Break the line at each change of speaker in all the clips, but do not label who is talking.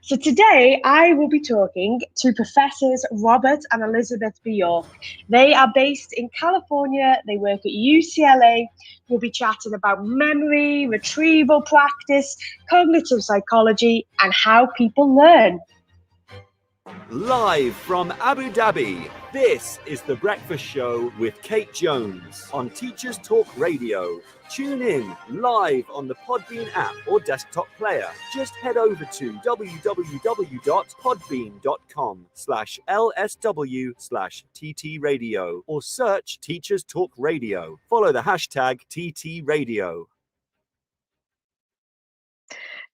So today I will be talking to Professors Robert and Elizabeth Bjork. They are based in California. They work at UCLA. We'll be chatting about memory, retrieval practice, cognitive psychology, and how people learn.
Live from Abu Dhabi, this is The Breakfast Show with Kate Jones on Teachers Talk Radio. Tune in live on the Podbean app or desktop player. Just head over to www.podbean.com/LSW/TT Radio or search Teachers Talk Radio. Follow the hashtag TT Radio.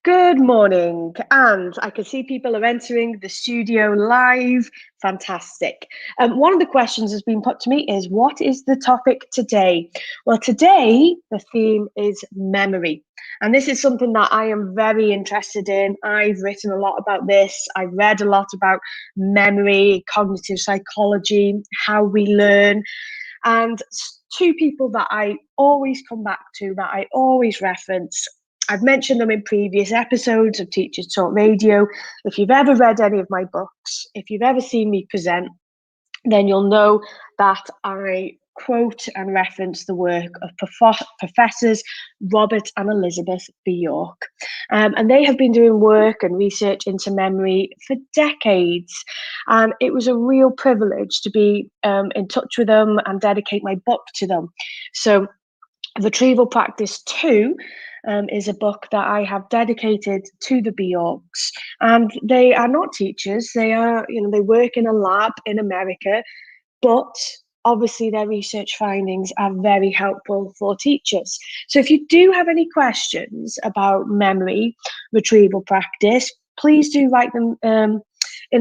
Good morning, and I can see people are entering the studio live. Fantastic. One of the questions that's been put to me is, what is the topic today? Well, today the theme is memory, and this is something that I am very interested in. I've written a lot about this. I've read a lot about memory, cognitive psychology, how we learn, and two people that I always come back to, that I always reference. I've mentioned them in previous episodes of Teachers Talk Radio. If you've ever read any of my books, if you've ever seen me present, then you'll know that I quote and reference the work of Professors Robert and Elizabeth Bjork. And they have been doing work and research into memory for decades. And it was a real privilege to be in touch with them and dedicate my book to them. So Retrieval Practice 2 is a book that I have dedicated to the Bjorks, and they are not teachers. They are, they work in a lab in America, but obviously their research findings are very helpful for teachers. So if you do have any questions about memory, retrieval practice, please do write them in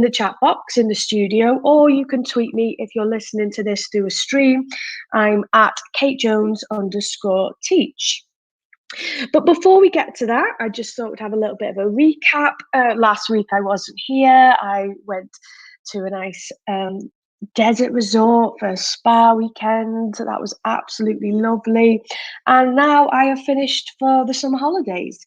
the chat box in the studio, or you can tweet me if you're listening to this through a stream. I'm at KateJones_teach. But before we get to that, I just thought we'd have a little bit of a recap. Last week I wasn't here. I went to a nice desert resort for a spa weekend. That was absolutely lovely. And now I have finished for the summer holidays.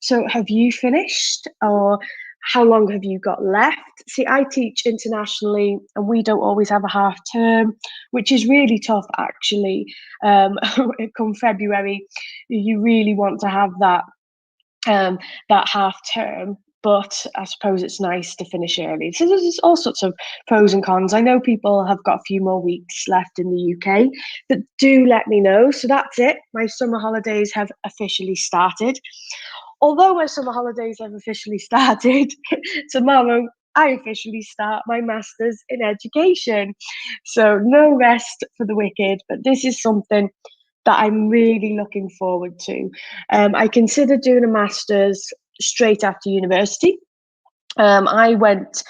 So have you finished, or how long have you got left? See, I teach internationally and we don't always have a half term, which is really tough actually. Come February, you really want to have that half term, but I suppose it's nice to finish early. So there's all sorts of pros and cons. I know people have got a few more weeks left in the UK, but do let me know. So that's it. My summer holidays have officially started. Although my summer holidays have officially started, tomorrow I officially start my master's in education. So no rest for the wicked, but this is something that I'm really looking forward to. I considered doing a master's straight after university. I went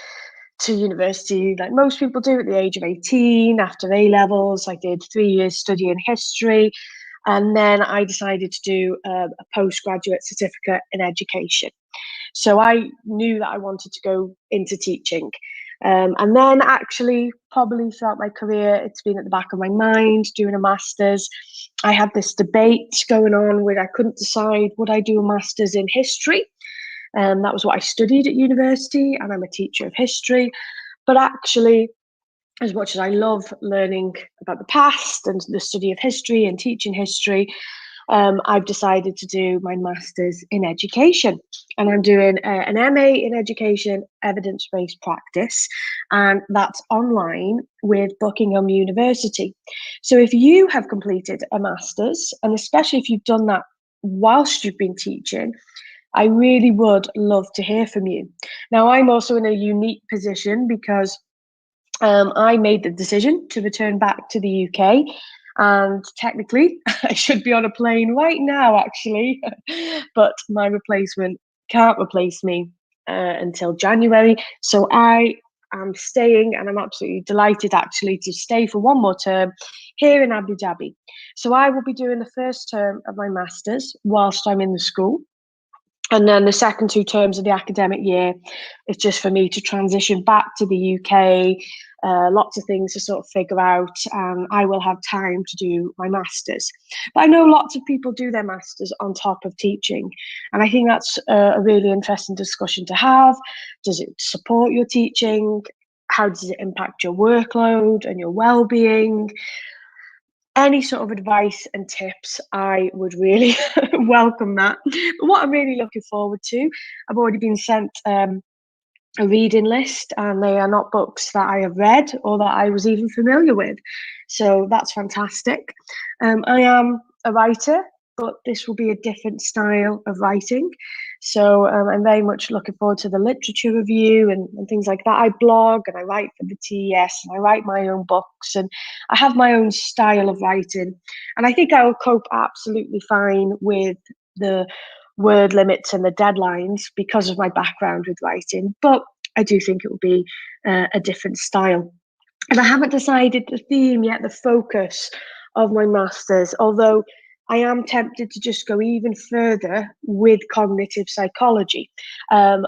to university like most people do at the age of 18 after A-levels. I did 3 years studying history. And then I decided to do a postgraduate certificate in education. So I knew that I wanted to go into teaching. And then actually, probably throughout my career, it's been at the back of my mind doing a master's. I had this debate going on where I couldn't decide, would I do a master's in history? That was what I studied at university, and I'm a teacher of history. But actually, as much as I love learning about the past and the study of history and teaching history, I've decided to do my master's in education, and I'm doing an MA in education, evidence-based practice, and that's online with Buckingham University. So if you have completed a master's, and especially if you've done that whilst you've been teaching, I really would love to hear from you. Now, I'm also in a unique position because I made the decision to return back to the UK, and technically I should be on a plane right now actually, but my replacement can't replace me until January. So I am staying, and I'm absolutely delighted actually to stay for one more term here in Abu Dhabi. So I will be doing the first term of my master's whilst I'm in the school. And then the second 2 terms of the academic year, it's just for me to transition back to the UK, lots of things to sort of figure out, and I will have time to do my masters. But I know lots of people do their masters on top of teaching, and I think that's a really interesting discussion to have. Does it support your teaching? How does it impact your workload and your well-being? Any sort of advice and tips, I would really welcome that. But what I'm really looking forward to, I've already been sent a reading list, and they are not books that I have read or that I was even familiar with. So that's fantastic. I am a writer, but this will be a different style of writing. So I'm very much looking forward to the literature review and things like that. I blog and I write for the TES and I write my own books, and I have my own style of writing. And I think I will cope absolutely fine with the word limits and the deadlines because of my background with writing. But I do think it will be a different style. And I haven't decided the theme yet, the focus of my masters, although I am tempted to just go even further with cognitive psychology,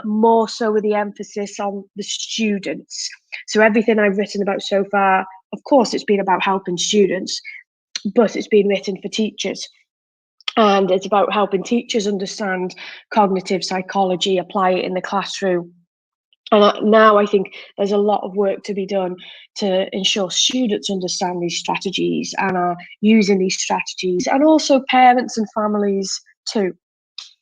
more so with the emphasis on the students. So everything I've written about so far, of course, it's been about helping students, but it's been written for teachers. And it's about helping teachers understand cognitive psychology, apply it in the classroom. And now I think there's a lot of work to be done to ensure students understand these strategies and are using these strategies, and also parents and families too.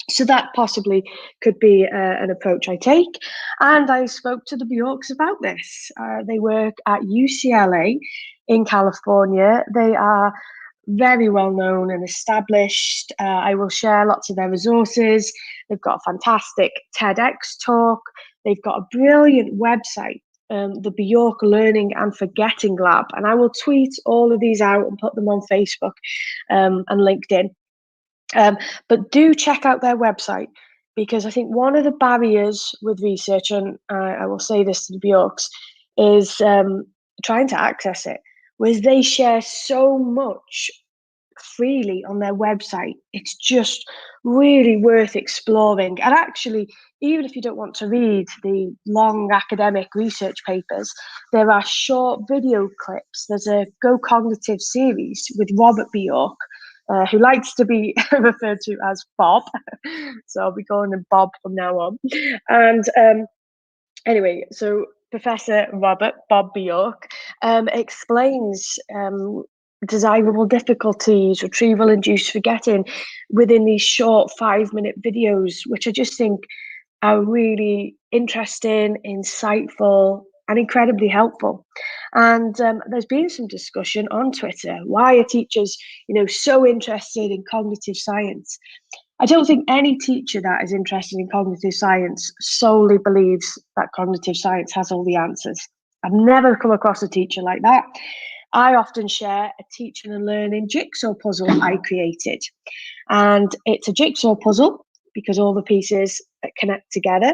So that possibly could be an approach I take. And I spoke to the Bjorks about this. They work at UCLA in California. They are very well known and established. I will share lots of their resources. They've got a fantastic TEDx talk. They've got a brilliant website, the Bjork Learning and Forgetting Lab. And I will tweet all of these out and put them on Facebook and LinkedIn. But do check out their website, because I think one of the barriers with research, and I will say this to the Bjorks, is trying to access it, whereas they share so much freely on their website. It's just really worth exploring. And actually, even if you don't want to read the long academic research papers, there are short video clips. There's a Go Cognitive series with Robert Bjork, who likes to be referred to as Bob. So I'll be calling him Bob from now on. And anyway, so Professor Bob Bjork, explains desirable difficulties, retrieval-induced forgetting within these short 5-minute videos, which I just think are really interesting, insightful, and incredibly helpful. And there's been some discussion on Twitter. Why are teachers, so interested in cognitive science? I don't think any teacher that is interested in cognitive science solely believes that cognitive science has all the answers. I've never come across a teacher like that. I often share a teaching and learning jigsaw puzzle I created. And it's a jigsaw puzzle because all the pieces connect together.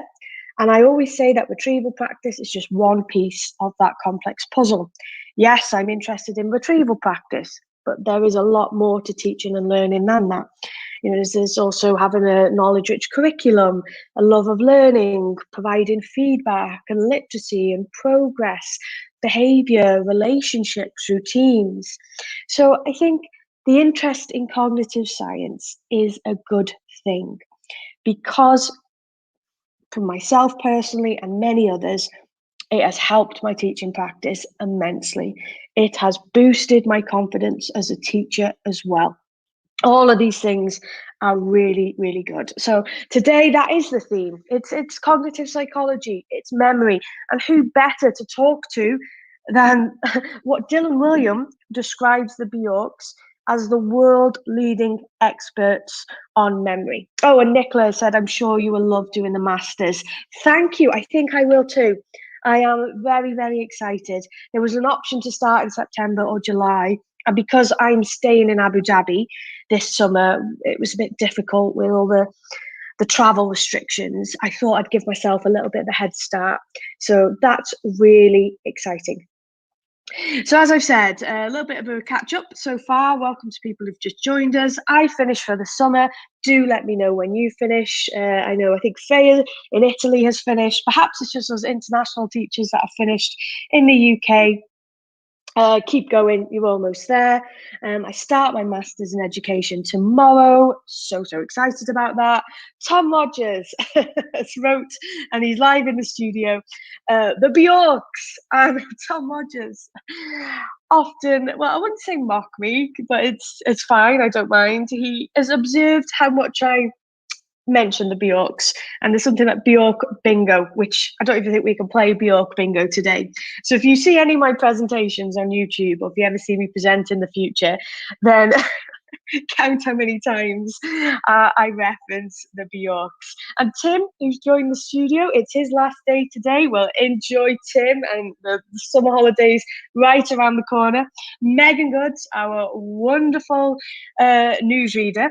And I always say that retrieval practice is just one piece of that complex puzzle. Yes, I'm interested in retrieval practice, but there is a lot more to teaching and learning than that. There's also having a knowledge-rich curriculum, a love of learning, providing feedback and literacy and progress, behavior, relationships, routines. So I think the interest in cognitive science is a good thing, because for myself personally and many others, it has helped my teaching practice immensely. It has boosted my confidence as a teacher as well. All of these things are really, really good. So today, that is the theme. It's cognitive psychology, it's memory, and who better to talk to than what Dylan Wiliam describes the Bjorks as the world-leading experts on memory. Oh, and Nicola said, I'm sure you will love doing the masters. Thank you. I think I will too. I am very, very excited. There was an option to start in September or July. And because I'm staying in Abu Dhabi this summer, it was a bit difficult with all the travel restrictions. I thought I'd give myself a little bit of a head start. So that's really exciting. So as I've said, a little bit of a catch up so far. Welcome to people who've just joined us. I finished for the summer do let me know when you finish. I think Faye in Italy has finished. Perhaps it's just us international teachers that have finished in the UK. Keep going, you're almost there. I start my master's in education tomorrow. So excited about that. Tom Rogers has wrote, and he's live in the studio, the Bjorks and Tom Rogers often, well, I wouldn't say mock me, but it's fine, I don't mind. He has observed how much I mention the Bjorks, and there's something like Bjork Bingo, which I don't even think we can play Bjork Bingo today. So if you see any of my presentations on YouTube, or if you ever see me present in the future, then count how many times I reference the Bjorks. And Tim, who's joined the studio, it's his last day today. Well, enjoy, Tim, and the summer holidays right around the corner. Megan Goods, our wonderful newsreader,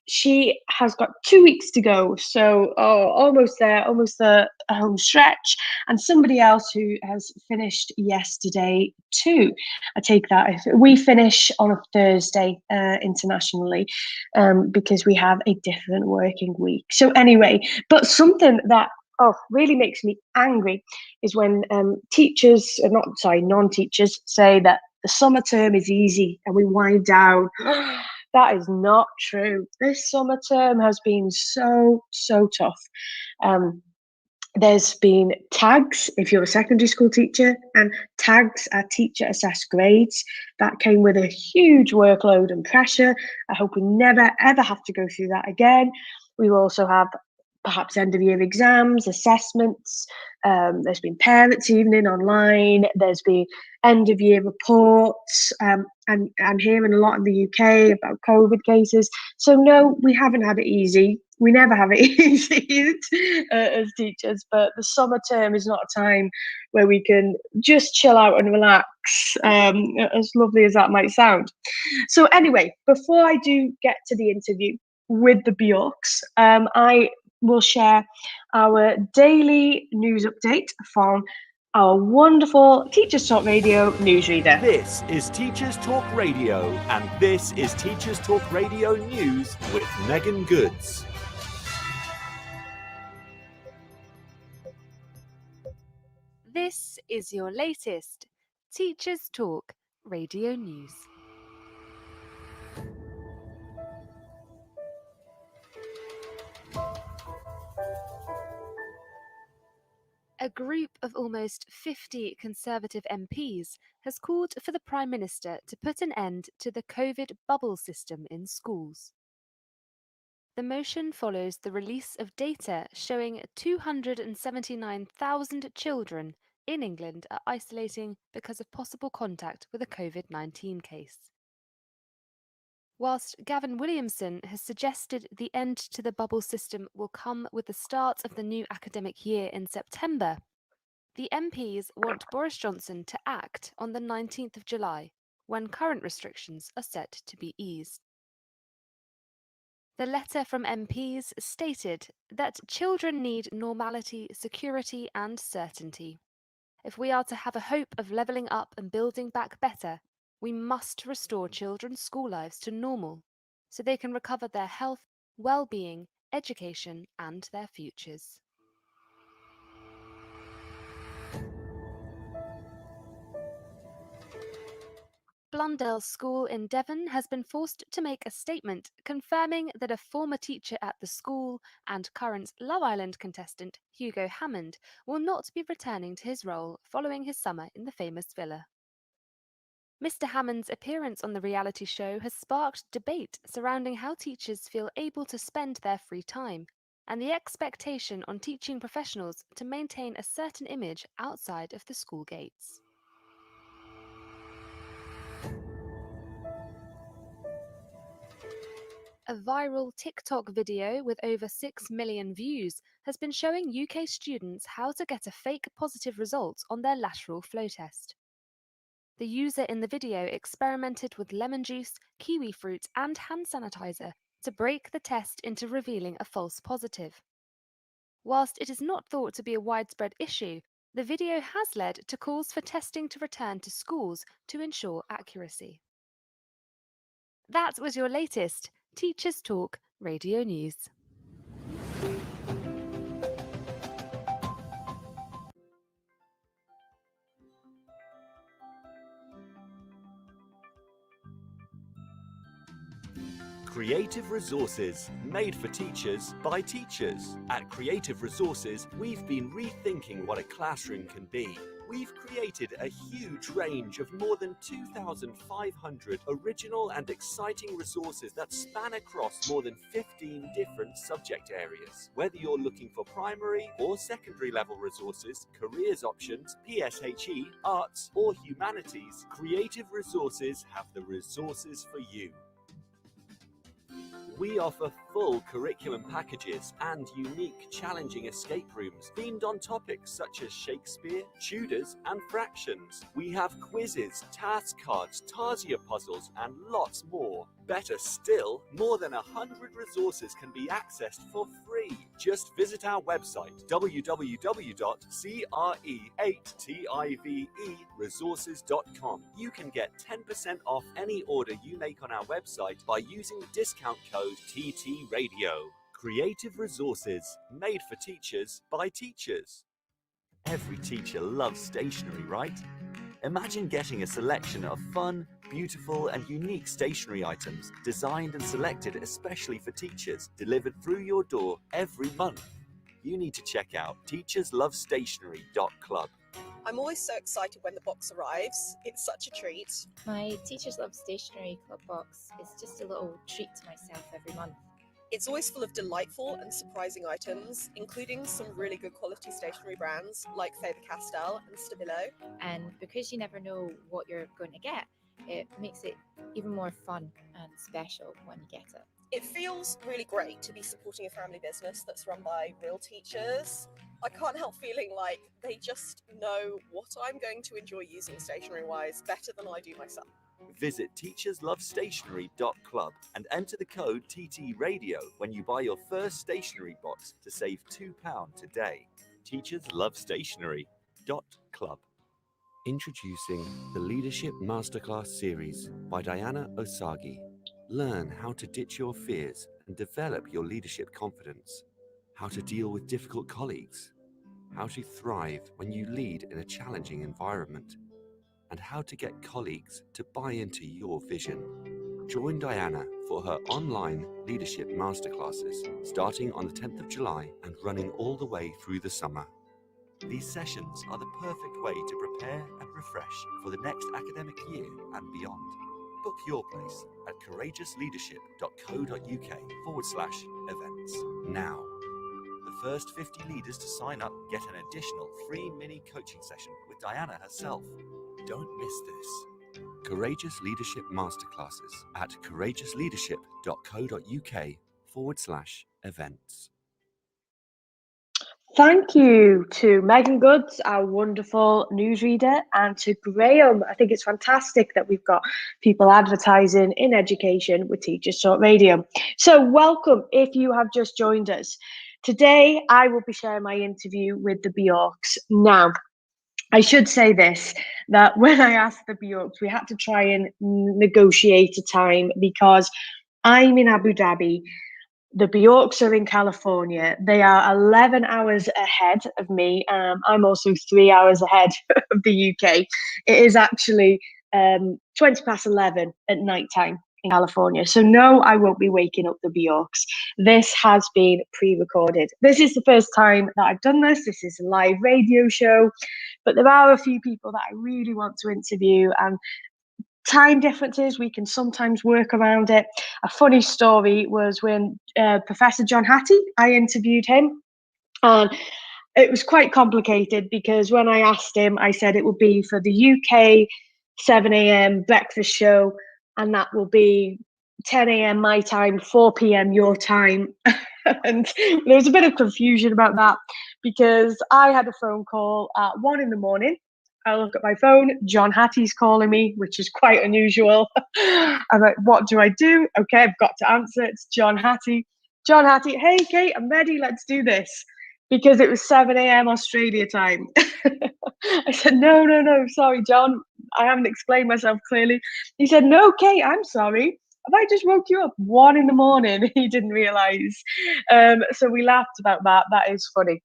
she has got 2 weeks to go, so almost there, almost the home stretch. And somebody else who has finished yesterday too. I take that. We finish on a Thursday internationally, because we have a different working week. So anyway, but something that really makes me angry is when non-teachers say that the summer term is easy and we wind down. That is not true. This summer term has been so tough. There's been tags if you're a secondary school teacher, and tags are teacher assessed grades. That came with a huge workload and pressure. I hope we never ever have to go through that again. We will also have perhaps end of year exams, assessments. There's been parents' evening online. There's been end of year reports. And I'm hearing a lot in the UK about COVID cases. So no, we haven't had it easy. We never have it easy as teachers, but the summer term is not a time where we can just chill out and relax, as lovely as that might sound. So anyway, before I do get to the interview with the Bjorks, I will share our daily news update from our wonderful Teachers Talk Radio newsreader.
This is Teachers Talk Radio, and this is Teachers Talk Radio News with Megan Goods.
This is your latest Teachers Talk Radio News. A group of almost 50 Conservative MPs has called for the Prime Minister to put an end to the COVID bubble system in schools. The motion follows the release of data showing 279,000 children in England are isolating because of possible contact with a COVID-19 case. Whilst Gavin Williamson has suggested the end to the bubble system will come with the start of the new academic year in September, the MPs want Boris Johnson to act on the 19th of July, when current restrictions are set to be eased. The letter from MPs stated that children need normality, security and certainty. If we are to have a hope of levelling up and building back better, we must restore children's school lives to normal, so they can recover their health, well-being, education and their futures. Blundell School in Devon has been forced to make a statement confirming that a former teacher at the school and current Love Island contestant Hugo Hammond will not be returning to his role following his summer in the famous villa. Mr. Hammond's appearance on the reality show has sparked debate surrounding how teachers feel able to spend their free time and the expectation on teaching professionals to maintain a certain image outside of the school gates. A viral TikTok video with over 6 million views has been showing UK students how to get a fake positive result on their lateral flow test. The user in the video experimented with lemon juice, kiwi fruit, and hand sanitizer to break the test into revealing a false positive. Whilst it is not thought to be a widespread issue, the video has led to calls for testing to return to schools to ensure accuracy. That was your latest Teachers Talk Radio News.
Creative Resources, made for teachers by teachers. At Creative Resources, we've been rethinking what a classroom can be. We've created a huge range of more than 2,500 original and exciting resources that span across more than 15 different subject areas. Whether you're looking for primary or secondary level resources, careers options, PSHE, arts or humanities, Creative Resources have the resources for you. We offer full curriculum packages and unique, challenging escape rooms themed on topics such as Shakespeare, Tudors, and fractions. We have quizzes, task cards, Tarsia puzzles, and lots more. Better still, more than 100 resources can be accessed for free. Just visit our website, www.cre8tiveresources.com. You can get 10% off any order you make on our website by using the discount code TT Radio. Creative Resources, made for teachers by teachers. Every teacher loves stationery, right? Imagine getting a selection of fun, beautiful and unique stationery items designed and selected especially for teachers, delivered through your door every month. You need to check out teacherslovestationery.club.
I'm always so excited when the box arrives. It's such a treat.
My Teachers Love Stationery Club box is just a little treat to myself every month.
It's always full of delightful and surprising items, including some really good quality stationery brands like Faber-Castell and Stabilo.
And because you never know what you're going to get, it makes it even more fun and special when you get it.
It feels really great to be supporting a family business that's run by real teachers. I can't help feeling like they just know what I'm going to enjoy using stationery-wise better than I do myself.
Visit teacherslovestationery.club and enter the code TT Radio when you buy your first stationery box to save £2 today. teacherslovestationery.club. Introducing the Leadership Masterclass series by Diana Osagi. Learn how to ditch your fears and develop your leadership confidence. How to deal with difficult colleagues. How to thrive when you lead in a challenging environment. And how to get colleagues to buy into your vision. Join Diana for her online leadership masterclasses starting on the 10th of July and running all the way through the summer. These sessions are the perfect way to prepare and refresh for the next academic year and beyond. Book your place at courageousleadership.co.uk/events now. The first 50 leaders to sign up get an additional free mini coaching session with Diana herself. Don't miss this. Courageous Leadership Masterclasses at courageousleadership.co.uk/events.
Thank you to Megan Goods, our wonderful newsreader, and to Graham. I think it's fantastic that we've got people advertising in education with Teachers Talk Radio. So welcome if you have just joined us. Today, I will be sharing my interview with the Bjorks. Now, I should say this, that when I asked the Bjorks, we had to try and negotiate a time because I'm in Abu Dhabi. The Bjorks are in California. They are 11 hours ahead of me. I'm also 3 hours ahead of the UK. It is actually 20 past 11 at night time in California. So no, I won't be waking up the Bjorks. This has been pre-recorded. This is the first time that I've done this. This is a live radio show, but there are a few people that I really want to interview, and time differences, we can sometimes work around it. A funny story was when Professor John Hattie, I interviewed him, and it was quite complicated because when I asked him, I said it would be for the UK 7 a.m. breakfast show, and that will be 10 a.m. my time, 4 p.m. your time. And there was a bit of confusion about that because I had a phone call at 1 a.m. I look at my phone, John Hattie's calling me, which is quite unusual. I'm like, what do I do? Okay, I've got to answer. It's John Hattie. John Hattie, hey, Kate, I'm ready. Let's do this. Because it was 7 a.m. Australia time. I said, no, sorry, John. I haven't explained myself clearly. He said, no, Kate, I'm sorry. have I just woke you up 1 a.m? He didn't realise. So we laughed about that. That is funny.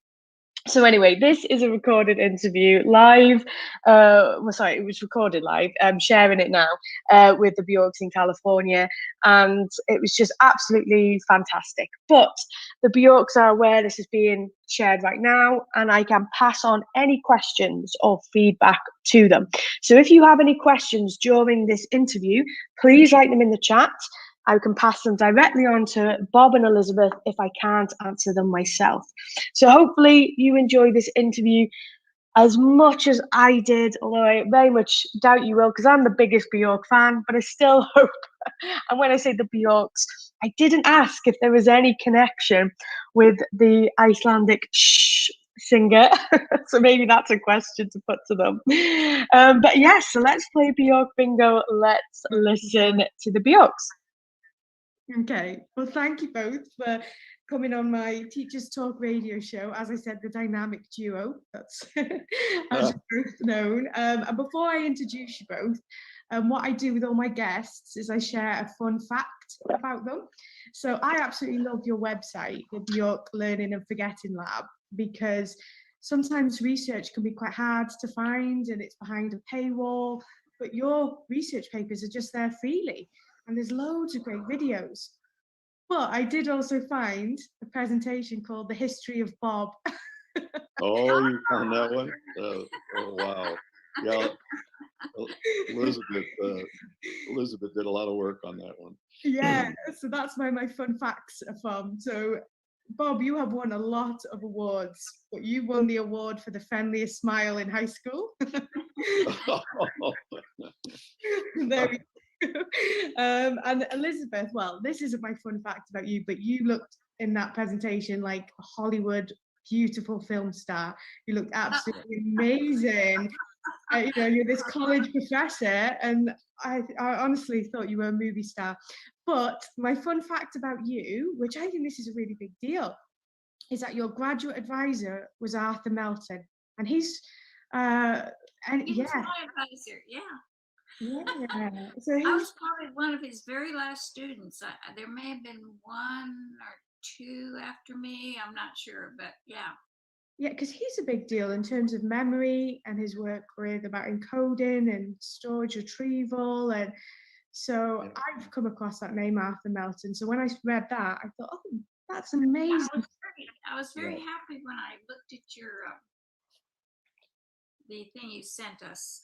So anyway, this is a recorded interview live. Well, sorry, it was recorded live. I'm sharing it now with the Bjorks in California, and it was just absolutely fantastic. But the Bjorks are aware this is being shared right now, and I can pass on any questions or feedback to them. So if you have any questions during this interview, please write them in the chat. I can pass them directly on to Bob and Elizabeth if I can't answer them myself. So hopefully you enjoy this interview as much as I did, although I very much doubt you will, because I'm the biggest Bjork fan, but I still hope. And when I say the Bjorks, I didn't ask if there was any connection with the Icelandic singer. So maybe that's a question to put to them. But yes, so let's play Bjork Bingo. Let's listen to the Bjorks.
Okay, well, thank you both for coming on my Teachers Talk radio show. As I said, the dynamic duo, that's as you're both known. And before I introduce you both, what I do with all my guests is I share a fun fact about them. So I absolutely love your website, the Bjork Learning and Forgetting Lab, because sometimes research can be quite hard to find and it's behind a paywall, but your research papers are just there freely. And there's loads of great videos. But I did also find a presentation called The History of Bob.
Oh, you found that one? Oh, wow. Yeah, Elizabeth did a lot of work on that one.
Yeah, so that's where my fun facts are from. So, Bob, you have won a lot of awards, but you won the award for the friendliest smile in high school. There we go. And Elizabeth, well, this isn't my fun fact about you, but you looked in that presentation like a Hollywood beautiful film star. You looked absolutely amazing. You know, you're this college professor, and I honestly thought you were a movie star. But my fun fact about you, which I think this is a really big deal, is that your graduate advisor was Arthur Melton, and he's
He was my advisor, yeah.
Yeah, so
I was probably one of his very last students. There may have been 1 or 2 after me. I'm not sure, but yeah.
Yeah, because he's a big deal in terms of memory and his work with about encoding and storage retrieval. And so I've come across that name, Arthur Melton. So when I read that, I thought, oh, that's amazing.
I was very happy when I looked at your the thing you sent us.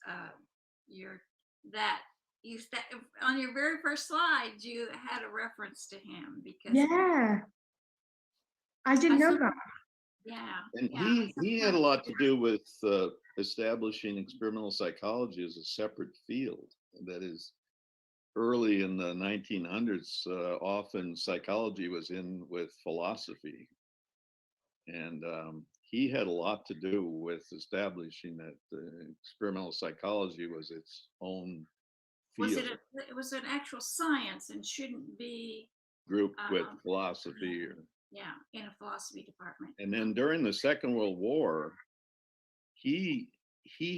On your very first slide, you had a reference to him because
I didn't know that.
Yeah,
and he had a lot to do with establishing experimental psychology as a separate field. That is, early in the 1900s, often psychology was in with philosophy, and he had a lot to do with establishing that experimental psychology was its own field.
It was an actual science and shouldn't be
grouped with philosophy.
In a philosophy department.
And then during the Second World War, he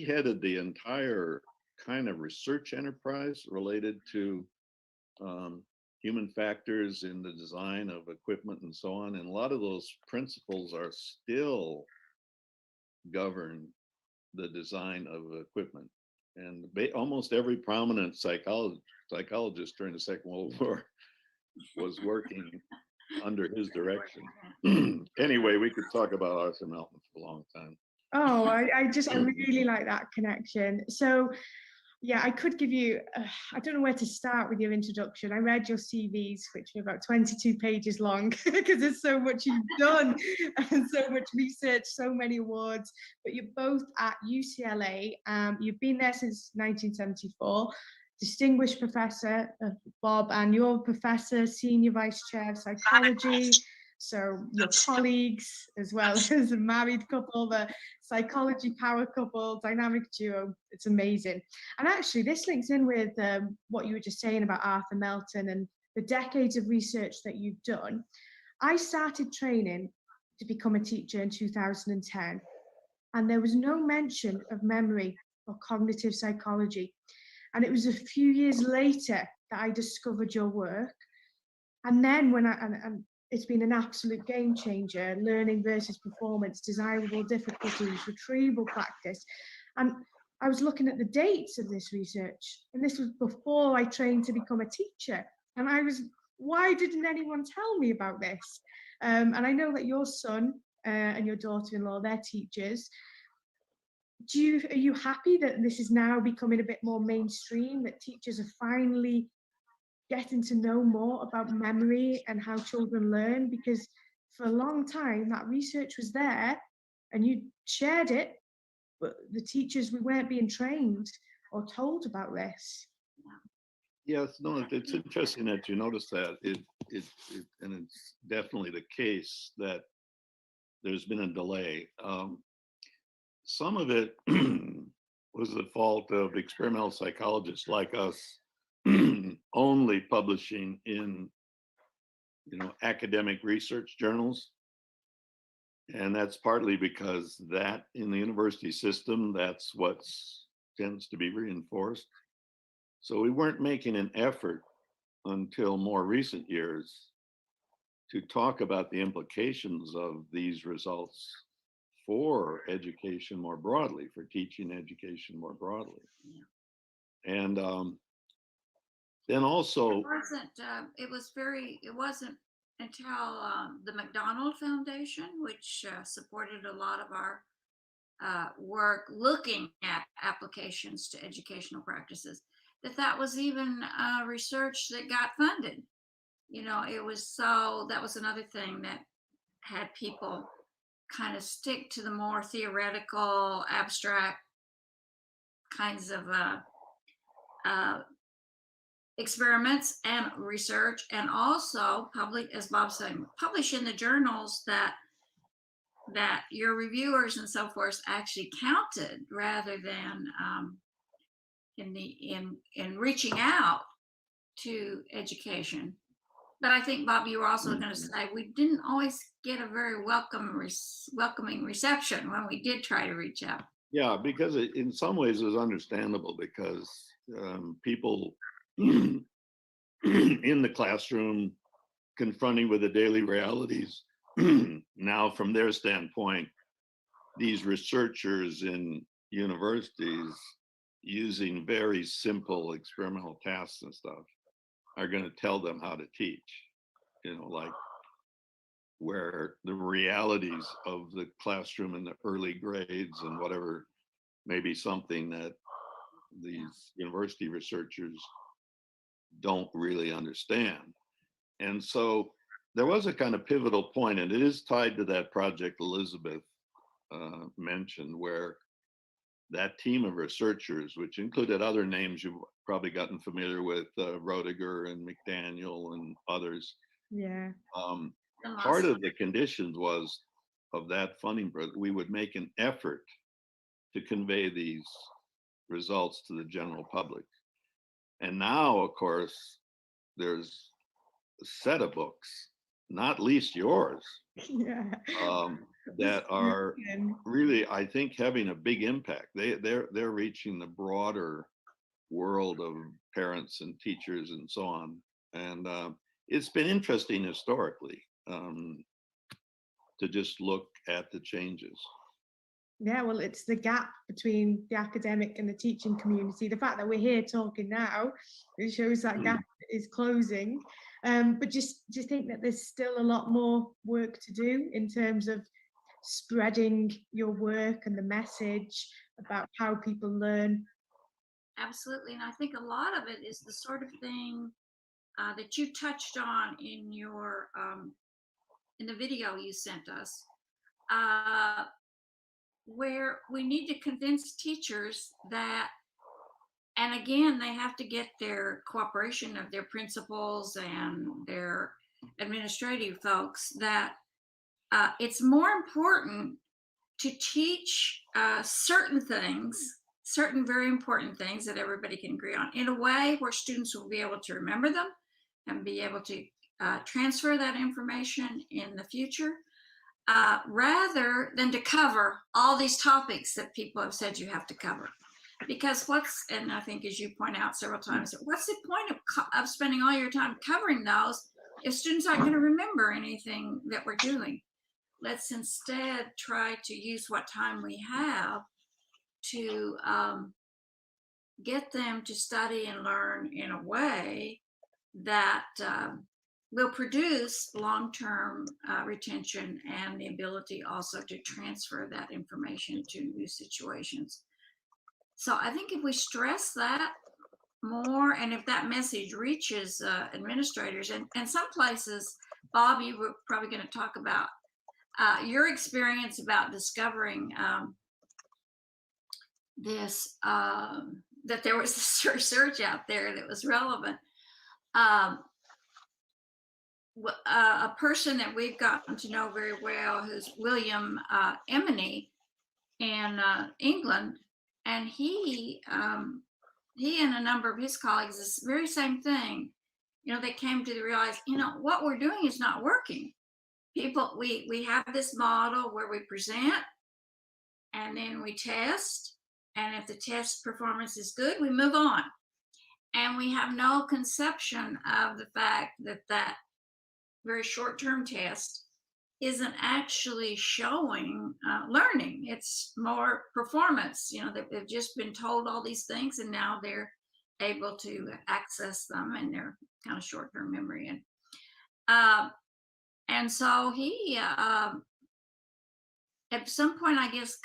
headed the entire kind of research enterprise related to human factors in the design of equipment and so on. And a lot of those principles are still govern the design of equipment. And almost every prominent psychologist during the Second World War was working under his direction. Anyway, we could talk about Arthur Melton for a long time.
Oh, I really like that connection. So yeah, I could give you, I don't know where to start with your introduction. I read your CVs, which are about 22 pages long, because there's so much you've done and so much research, so many awards, but you're both at UCLA. You've been there since 1974, distinguished professor, Bob, and you're professor, senior vice chair of psychology. So your colleagues, as well as a married couple, the psychology power couple, dynamic duo, it's amazing. And actually this links in with what you were just saying about Arthur Melton and the decades of research that you've done. I started training to become a teacher in 2010, and there was no mention of memory or cognitive psychology. And it was a few years later that I discovered your work. And then when and it's been an absolute game changer, learning versus performance, desirable difficulties, retrieval practice. And I was looking at the dates of this research, and this was before I trained to become a teacher. And I was, why didn't anyone tell me about this? And I know that your son and your daughter-in-law, they're teachers. Are you happy that this is now becoming a bit more mainstream, that teachers are finally getting to know more about memory and how children learn? Because for a long time, that research was there and you shared it, but the teachers, we weren't being trained or told about this.
Yes, no, it's interesting that you notice that. And it's definitely the case that there's been a delay. Some of it was the fault of experimental psychologists like us only publishing in, academic research journals. And that's partly because that in the university system, that's what tends to be reinforced. So we weren't making an effort until more recent years to talk about the implications of these results for education more broadly, for teaching education more broadly. And then also,
it wasn't until the McDonald Foundation, which supported a lot of our work looking at applications to educational practices, that was even research that got funded. It was that was another thing that had people kind of stick to the more theoretical, abstract kinds of experiments and research, and also as Bob's saying, publish in the journals that your reviewers and so forth actually counted, rather than in reaching out to education. But I think, Bob, you were also going to say we didn't always get a very welcoming reception when we did try to reach out.
Yeah, because in some ways it was understandable, because people in the classroom confronting with the daily realities now, from their standpoint, these researchers in universities using very simple experimental tasks and stuff are going to tell them how to teach, like where the realities of the classroom in the early grades and whatever may be something that these university researchers don't really understand. And so there was a kind of pivotal point, and it is tied to that project Elizabeth mentioned, where that team of researchers, which included other names you've probably gotten familiar with, Roediger and McDaniel and others.
Yeah.
Part of the conditions was of that funding, we would make an effort to convey these results to the general public. And now, of course, there's a set of books, not least yours, that are really, I think, having a big impact. They're reaching the broader world of parents and teachers and so on. And it's been interesting historically to just look at the changes.
Yeah, well, it's the gap between the academic and the teaching community. The fact that we're here talking now, it shows that gap is closing. But do you think that there's still a lot more work to do in terms of spreading your work and the message about how people learn?
Absolutely. And I think a lot of it is the sort of thing that you touched on in your in the video you sent us, where we need to convince teachers that, and again, they have to get their cooperation of their principals and their administrative folks, that it's more important to teach certain things, certain very important things that everybody can agree on, in a way where students will be able to remember them and be able to transfer that information in the future, rather than to cover all these topics that people have said you have to cover. Because and I think as you point out several times, what's the point of spending all your time covering those if students aren't going to remember anything that we're doing? Let's instead try to use what time we have to get them to study and learn in a way that will produce long-term retention and the ability also to transfer that information to new situations. So I think if we stress that more, and if that message reaches administrators, and some places, Bob, you were probably going to talk about your experience about discovering this, that there was this research out there that was relevant. A person that we've gotten to know very well, who's William Emeny in England, and he and a number of his colleagues, this very same thing. They came to realize, what we're doing is not working. People, we have this model where we present and then we test, and if the test performance is good, we move on. And we have no conception of the fact that that very short-term test isn't actually showing learning. It's more performance. They've just been told all these things, and now they're able to access them in their kind of short-term memory. And so he, at some point, I guess,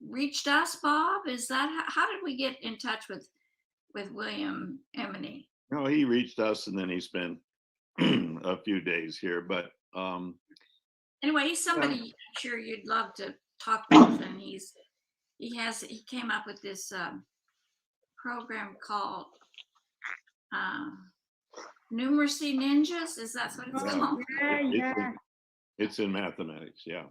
reached us, Bob. Is that how did we get in touch with William Emeny?
No, he reached us, and then he spent a few days here. But
anyway, he's somebody I'm sure you'd love to talk with, and he came up with this program called Numeracy Ninjas. Is that what it's called?
Yeah.
It's in mathematics, yeah.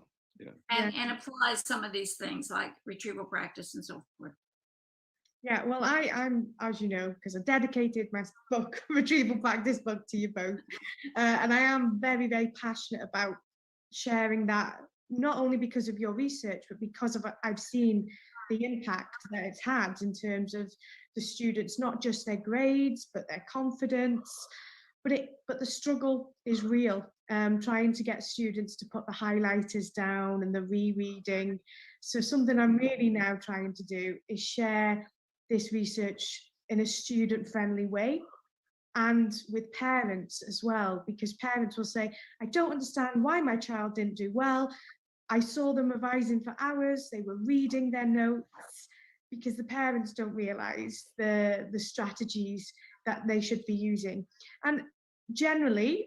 And applies some of these things like retrieval practice and so forth.
Yeah, well, I'm, as you know, because I dedicated my book, retrieval practice book, to you both, and I am very, very passionate about sharing that, not only because of your research, but because of I've seen the impact that it's had in terms of the students, not just their grades, but their confidence. But the struggle is real. Trying to get students to put the highlighters down and the rereading. So something I'm really now trying to do is share this research in a student-friendly way, and with parents as well, because parents will say, I don't understand why my child didn't do well. I saw them revising for hours, they were reading their notes, because the parents don't realize the strategies that they should be using. And generally,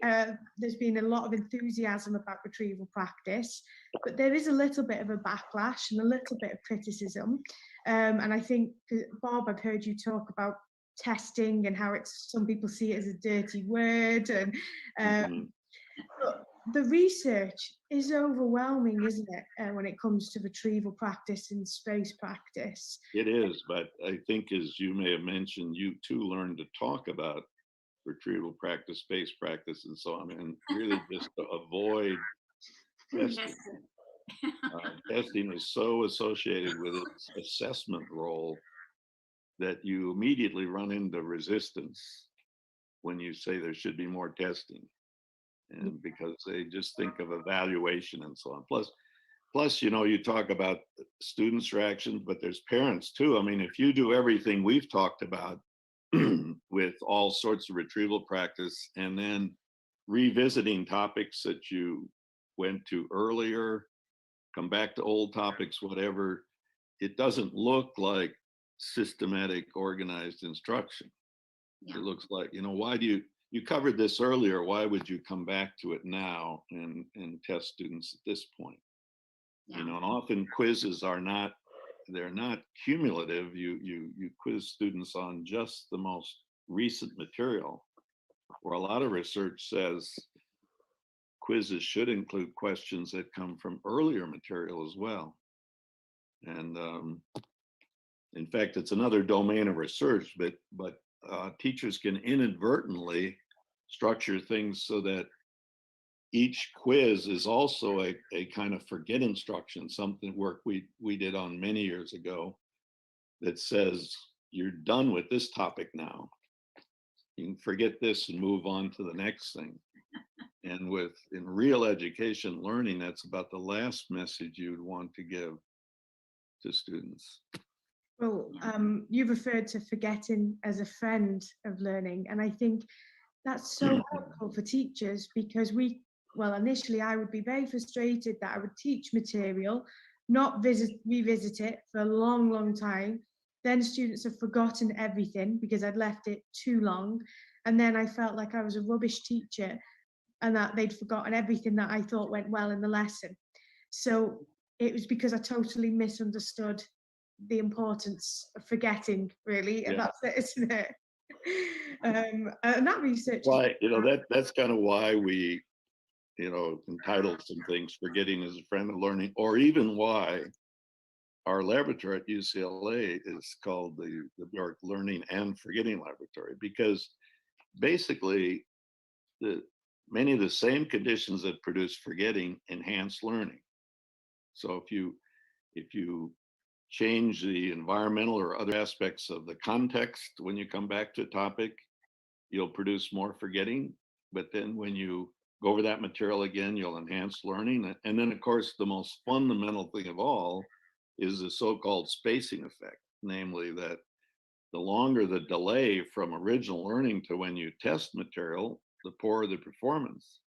there's been a lot of enthusiasm about retrieval practice, but there is a little bit of a backlash and a little bit of criticism. And I think, Bob, I've heard you talk about testing and how some people see it as a dirty word. And but the research is overwhelming, isn't it, when it comes to retrieval practice and space practice?
It is, but I think, as you may have mentioned, you too learned to talk about retrieval practice, space practice, and so on, and really just to avoid testing. Testing is so associated with its assessment role that you immediately run into resistance when you say there should be more testing, and because they just think of evaluation and so on. Plus, you talk about students' reactions, but there's parents too. I mean, if you do everything we've talked about with all sorts of retrieval practice, and then revisiting topics that you went to earlier, come back to old topics, whatever, it doesn't look like systematic, organized instruction. Yeah. It looks like, why do you covered this earlier, why would you come back to it now and test students at this point? Yeah. And often quizzes they're not cumulative. You quiz students on just the most recent material, where a lot of research says quizzes should include questions that come from earlier material as well. And in fact, it's another domain of research, but teachers can inadvertently structure things so that each quiz is also a kind of forget instruction, something work we did on many years ago, that says you're done with this topic now. You can forget this and move on to the next thing. And in real education learning, that's about the last message you'd want to give to students.
Well, you've referred to forgetting as a friend of learning, and I think that's so helpful for teachers, because initially I would be very frustrated that I would teach material, not revisit it for a long, long time. Then students have forgotten everything because I'd left it too long. And then I felt like I was a rubbish teacher and that they'd forgotten everything that I thought went well in the lesson. So it was because I totally misunderstood the importance of forgetting, really. And that's it, isn't it? And that research.
Why, that's kind of why we, entitled some things, Forgetting is a Friend of Learning, or even why our laboratory at UCLA is called the Bjork Learning and Forgetting Laboratory, because basically many of the same conditions that produce forgetting enhance learning. So if you change the environmental or other aspects of the context when you come back to a topic, you'll produce more forgetting. But then when you go over that material again, you'll enhance learning. And then, of course, the most fundamental thing of all is the so-called spacing effect, namely that the longer the delay from original learning to when you test material, the poorer the performance.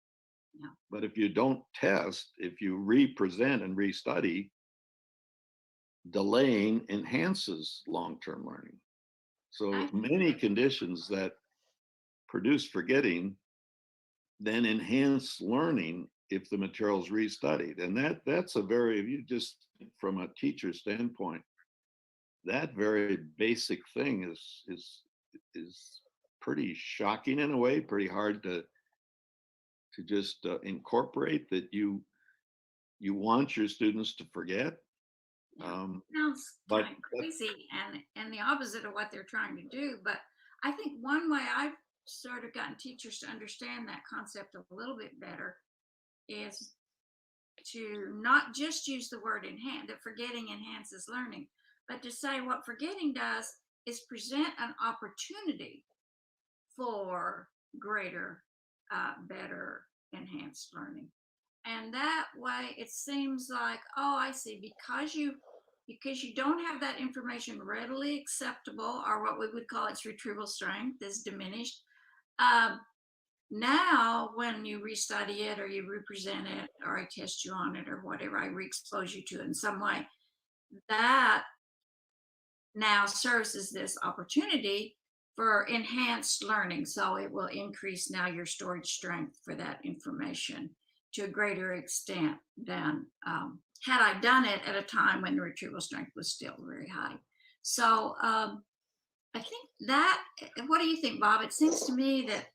Yeah.
But if you don't test, if you re-present and restudy, delaying enhances long-term learning. So many conditions that produce forgetting then enhance learning if the material is restudied. And that's a very, if you just from a teacher standpoint, that very basic thing is pretty shocking in a way, pretty hard to just incorporate, that you want your students to forget.
Sounds kind of crazy and the opposite of what they're trying to do. But I think one way I've sort of gotten teachers to understand that concept a little bit better is to not just use the word enhance, that forgetting enhances learning, but to say what forgetting does is present an opportunity for greater, better, enhanced learning. And that way it seems like, oh, I see, because you don't have that information readily acceptable, or what we would call its retrieval strength is diminished. Now, when you restudy it or you represent it or I test you on it or whatever, I re-expose you to it in some way, that now serves as this opportunity for enhanced learning. So it will increase now your storage strength for that information to a greater extent than had I done it at a time when the retrieval strength was still very high. So I think that, what do you think, Bob? It seems to me that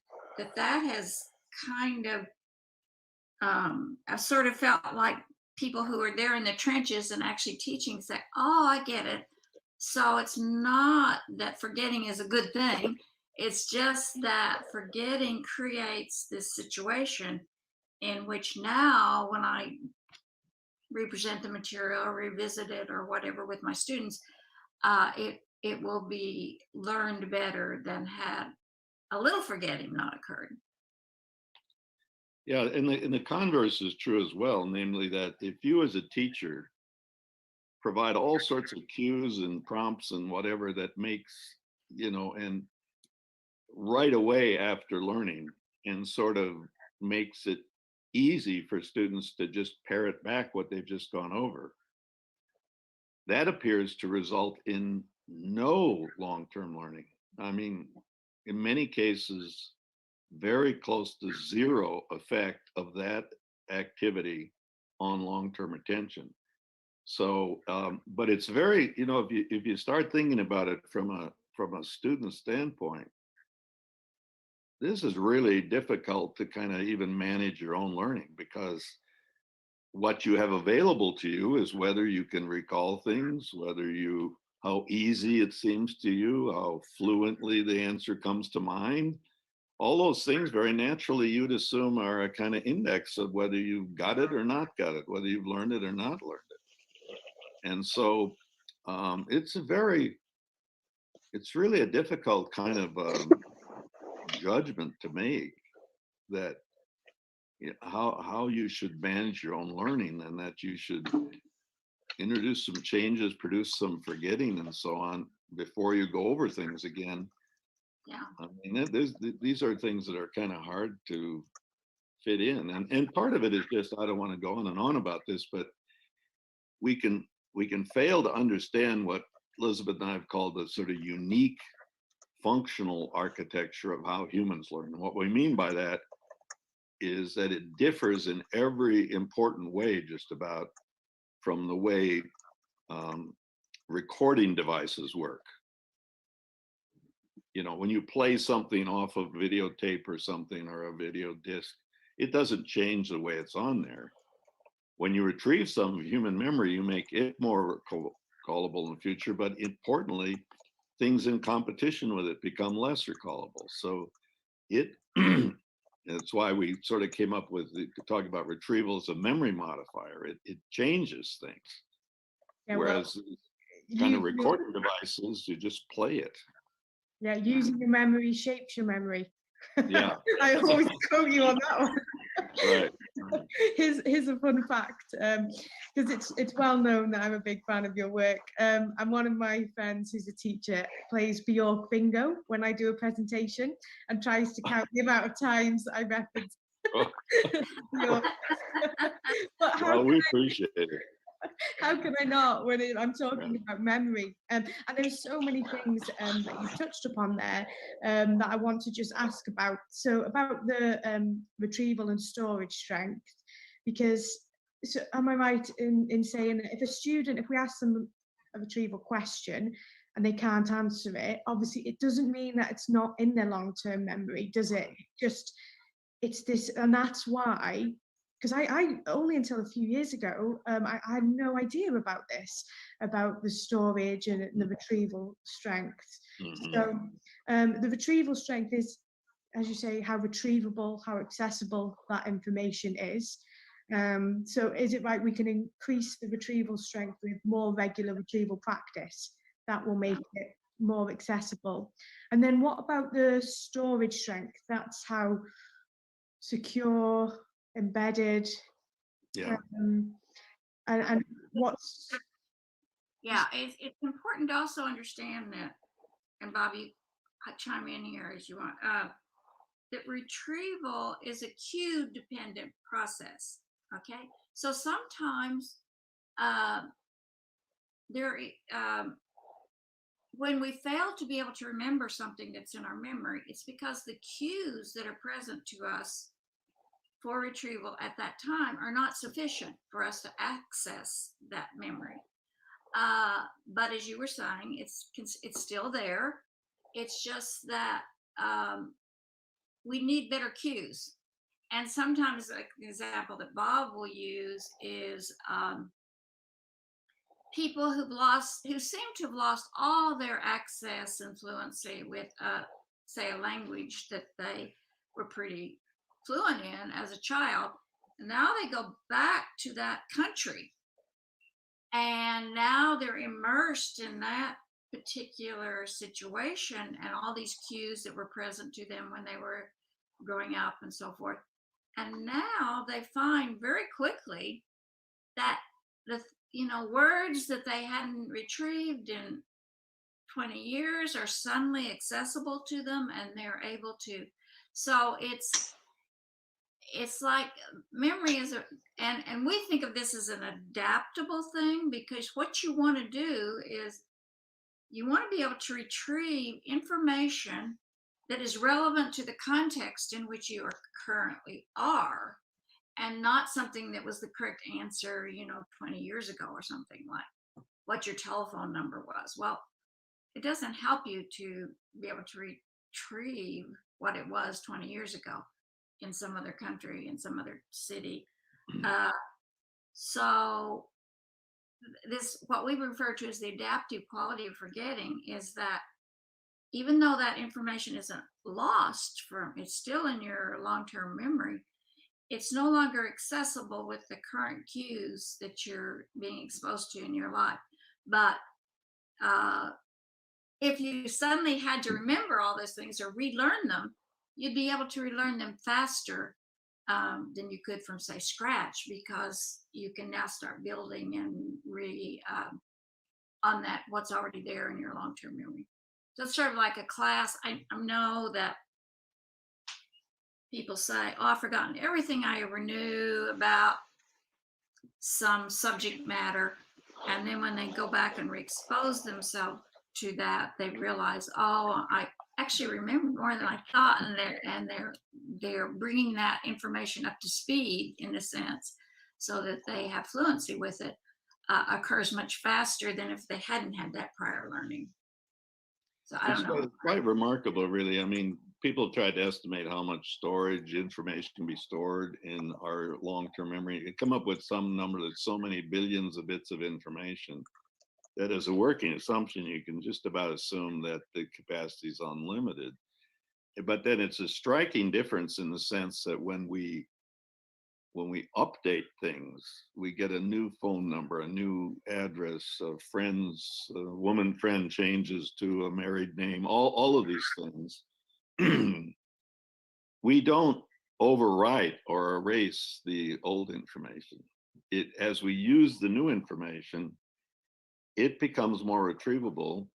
has kind of, I sort of felt like people who are there in the trenches and actually teaching say, oh, I get it. So it's not that forgetting is a good thing. It's just that forgetting creates this situation in which now when I represent the material or revisit it or whatever with my students, it will be learned better than had a little forgetting not occurred.
Yeah, and the converse is true as well, namely that if you as a teacher provide all sorts of cues and prompts and whatever that makes, and right away after learning, and sort of makes it easy for students to just parrot back what they've just gone over, that appears to result in no long-term learning. I mean, in many cases, very close to zero effect of that activity on long-term attention. So, but it's very, if you start thinking about it from a student standpoint, this is really difficult to kind of even manage your own learning, because what you have available to you is whether you can recall things, how easy it seems to you, how fluently the answer comes to mind. All those things very naturally you'd assume are a kind of index of whether you've got it or not got it, whether you've learned it or not learned it. And so It's really a difficult kind of judgment to make, that how you should manage your own learning, and that you should introduce some changes, produce some forgetting and so on before you go over things again.
Yeah.
I mean, these are things that are kind of hard to fit in, and part of it is just, I don't want to go on and on about this, but we can fail to understand what Elizabeth and I have called the sort of unique functional architecture of how humans learn. And what we mean by that is that it differs in every important way, just about, from the way recording devices work. When you play something off of videotape or something, or a video disc, it doesn't change the way it's on there. When you retrieve some human memory, you make it more recallable in the future, but importantly, things in competition with it become less recallable. So that's why we sort of came up with talking about retrieval as a memory modifier. It changes things. Yeah, whereas kind of recording devices, you just play it.
Yeah, using your memory shapes your memory.
Yeah.
I always quote you on that one.
Right.
Here's a fun fact, because it's well known that I'm a big fan of your work. And one of my friends who's a teacher plays Bjork bingo when I do a presentation, and tries to count the amount of times I reference Bjork.
Well, we appreciate it.
How can I not, when I'm talking about memory? And there's so many things that you touched upon there that I want to just ask about. So about the retrieval and storage strength, because, so am I right in saying that if we ask them a retrieval question and they can't answer it, obviously it doesn't mean that it's not in their long-term memory, does it? It's this, and that's why, because I only until a few years ago, I had no idea about this, about the storage and the retrieval strength. Mm-hmm. So the retrieval strength is, as you say, how retrievable, how accessible that information is. So is it right we can increase the retrieval strength with more regular retrieval practice? That will make it more accessible. And then what about the storage strength? That's how secure, embedded, and what's
it's important to also understand that, and Bobby, chime in here as you want, that retrieval is a cue dependent process. Okay, so sometimes when we fail to be able to remember something that's in our memory, it's because the cues that are present to us for retrieval at that time are not sufficient for us to access that memory. But as you were saying, it's still there. It's just that we need better cues. And sometimes, like the example that Bob will use is people who seem to have lost all their access and fluency with, say, a language that they were pretty fluent in as a child. And now they go back to that country, and now they're immersed in that particular situation and all these cues that were present to them when they were growing up and so forth. And now they find very quickly that the words that they hadn't retrieved in 20 years are suddenly accessible to them, and they're able to. So it's like memory is and we think of this as an adaptable thing, because what you want to do is you want to be able to retrieve information that is relevant to the context in which you currently are, and not something that was the correct answer 20 years ago or something, like what your telephone number was. Well, it doesn't help you to be able to retrieve what it was 20 years ago in some other country, in some other city. So this, what we refer to as the adaptive quality of forgetting, is that even though that information isn't lost it's still in your long-term memory, it's no longer accessible with the current cues that you're being exposed to in your life. But if you suddenly had to remember all those things or relearn them, you'd be able to relearn them faster than you could from, say, scratch, because you can now start building and really on that what's already there in your long-term memory. So it's sort of like a class. I know that people say, oh, I've forgotten everything I ever knew about some subject matter. And then when they go back and re-expose themselves to that, they realize, oh, I actually remember more than I thought. And they're bringing that information up to speed, in a sense, so that they have fluency with it, occurs much faster than if they hadn't had that prior learning. So I don't know.
It's quite remarkable, really. I mean, people tried to estimate how much storage information can be stored in our long-term memory. They come up with some number that's so many billions of bits of information that, as a working assumption, you can just about assume that the capacity is unlimited. But then it's a striking difference in the sense that when we update things, we get a new phone number, a new address, friends, a woman friend changes to a married name, all of these things. We don't overwrite or erase the old information. As we use the new information, it becomes more retrievable.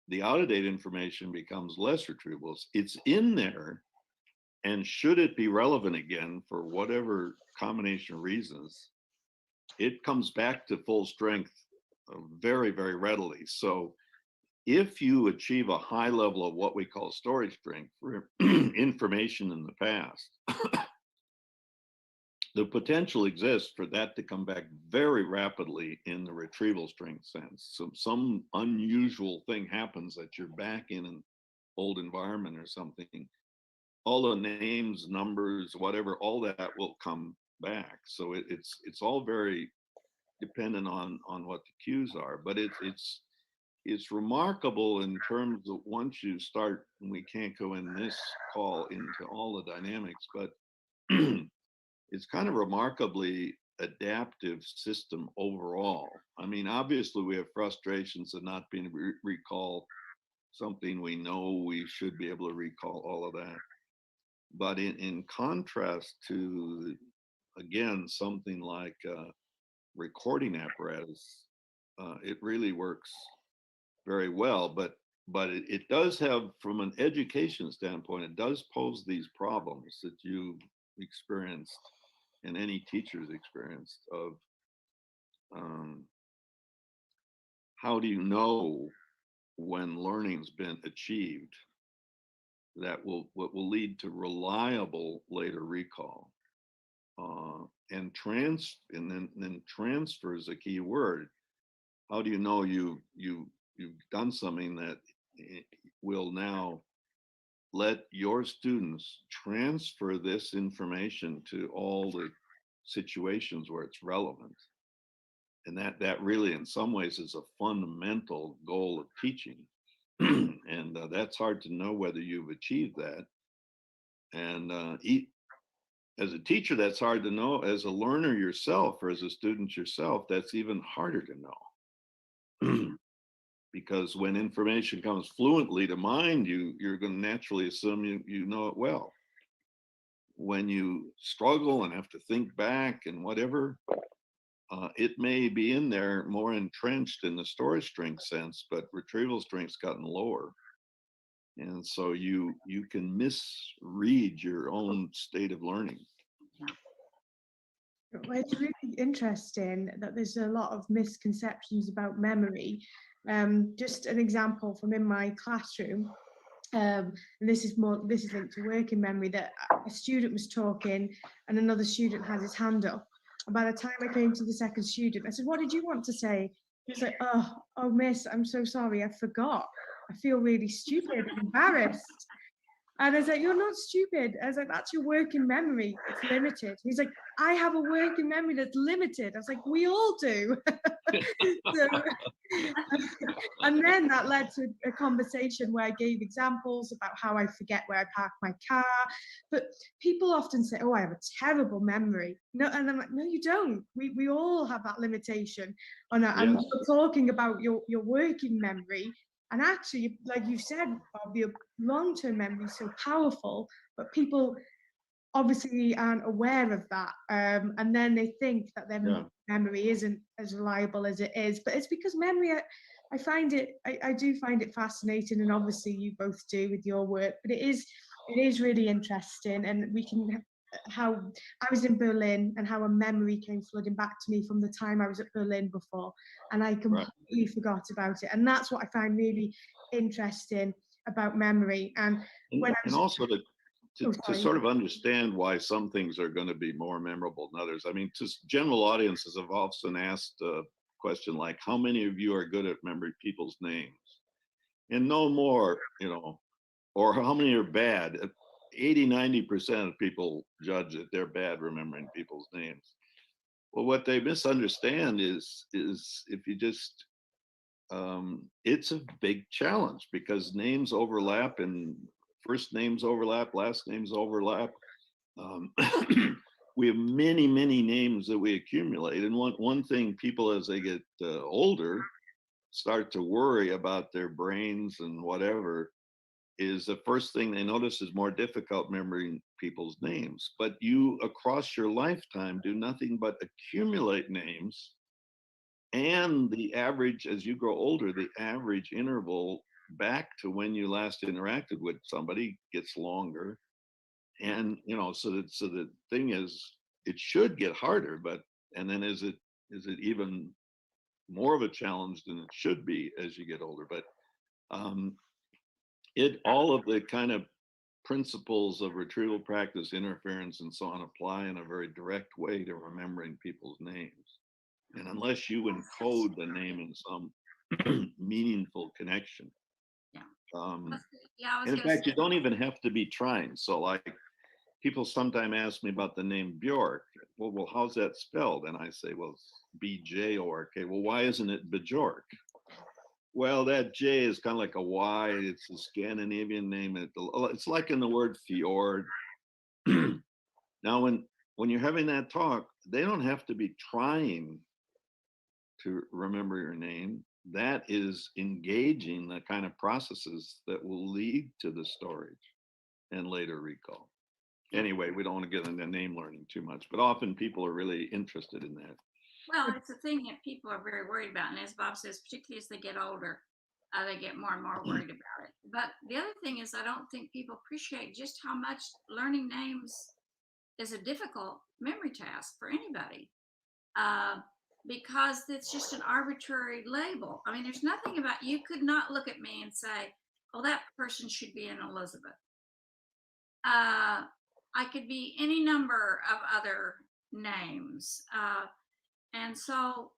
The out-of-date information becomes less retrievable. It's in there, and should it be relevant again for whatever combination of reasons, it comes back to full strength very, very readily. So if you achieve a high level of what we call storage strength for information in the past, the potential exists for that to come back very rapidly in the retrieval strength sense. So some unusual thing happens that you're back in an old environment or something. All the names, numbers, whatever, all that will come back. So it's all very dependent on what the cues are. But it's remarkable in terms of once you start, and we can't go in this call into all the dynamics, but it's kind of remarkably adaptive system overall. I mean, obviously we have frustrations of not being able to recall something we know we should be able to recall, all of that. But in contrast to, again, something like recording apparatus, it really works very well. But it does have, from an education standpoint, it does pose these problems that you've experienced and any teacher's experienced of how do you know when learning's been achieved that what will lead to reliable later recall, and then transfer is a key word. How do you know you've done something that will now let your students transfer this information to all the situations where it's relevant? And that really, in some ways, is a fundamental goal of teaching. And that's hard to know whether you've achieved that. And as a teacher, that's hard to know. As a learner yourself, or as a student yourself, that's even harder to know. Because when information comes fluently to mind, you're going to naturally assume you know it well. When you struggle and have to think back and whatever, it may be in there more entrenched in the storage strength sense, but retrieval strength's gotten lower. And so you can misread your own state of learning.
Well, it's really interesting that there's a lot of misconceptions about memory. Just an example from in my classroom, and this is linked to working memory, that a student was talking and another student had his hand up. And by the time I came to the second student, I said, "What did you want to say?" He was like, oh, miss, I'm so sorry, I forgot. I feel really stupid and embarrassed. And I was like, "You're not stupid." I was like, "That's your working memory. It's limited." He's like, "I have a working memory that's limited." I was like, "We all do." And then that led to a conversation where I gave examples about how I forget where I park my car. But people often say, oh, I have a terrible memory. No, and I'm like, no, you don't. We all have that limitation on that. And
Yes.
you're talking about your working memory. And actually, like you said, Bob, your long-term memory is so powerful, but people obviously aren't aware of that. And then they think that their memory isn't as reliable as it is. But it's because memory, I do find it fascinating, and obviously you both do with your work, but it is really interesting. And we can, how I was in Berlin and how a memory came flooding back to me from the time I was at Berlin before, and I completely forgot about it. And that's what I find really interesting about memory. And
also to sort of understand why some things are going to be more memorable than others. I mean, to general audiences have often asked a question like, how many of you are good at remembering people's names? And no more, or how many are bad? 80-90% of people judge that they're bad remembering people's names. Well, what they misunderstand is if you just, it's a big challenge because names overlap, and first names overlap, last names overlap. We have many, many names that we accumulate. And one thing people, as they get older, start to worry about their brains and whatever, is the first thing they notice is more difficult remembering people's names. But you, across your lifetime, do nothing but accumulate names. And the average, as you grow older, the average interval back to when you last interacted with somebody gets longer. And so the thing is, it should get harder, and then is it even more of a challenge than it should be as you get older? But all of the kind of principles of retrieval practice, interference, and so on apply in a very direct way to remembering people's names. And unless you encode the name in some meaningful connection, and in fact, you don't even have to be trying. So like, people sometimes ask me about the name Bjork. Well, how's that spelled? And I say, well, it's B-J-O-R-K. Well, why isn't it Bjork? Well, that J is kind of like a Y. It's a Scandinavian name. It's like in the word fjord. Now, when you're having that talk, they don't have to be trying to remember your name. That is engaging the kind of processes that will lead to the storage and later recall. Anyway, we don't want to get into name learning too much, but often people are really interested in that.
Well, it's a thing that people are very worried about. And as Bob says, particularly as they get older, they get more and more worried about it. But the other thing is, I don't think people appreciate just how much learning names is a difficult memory task for anybody. Because it's just an arbitrary label. I mean, there's nothing about, you could not look at me and say, oh, that person should be an Elizabeth. I could be any number of other names. And so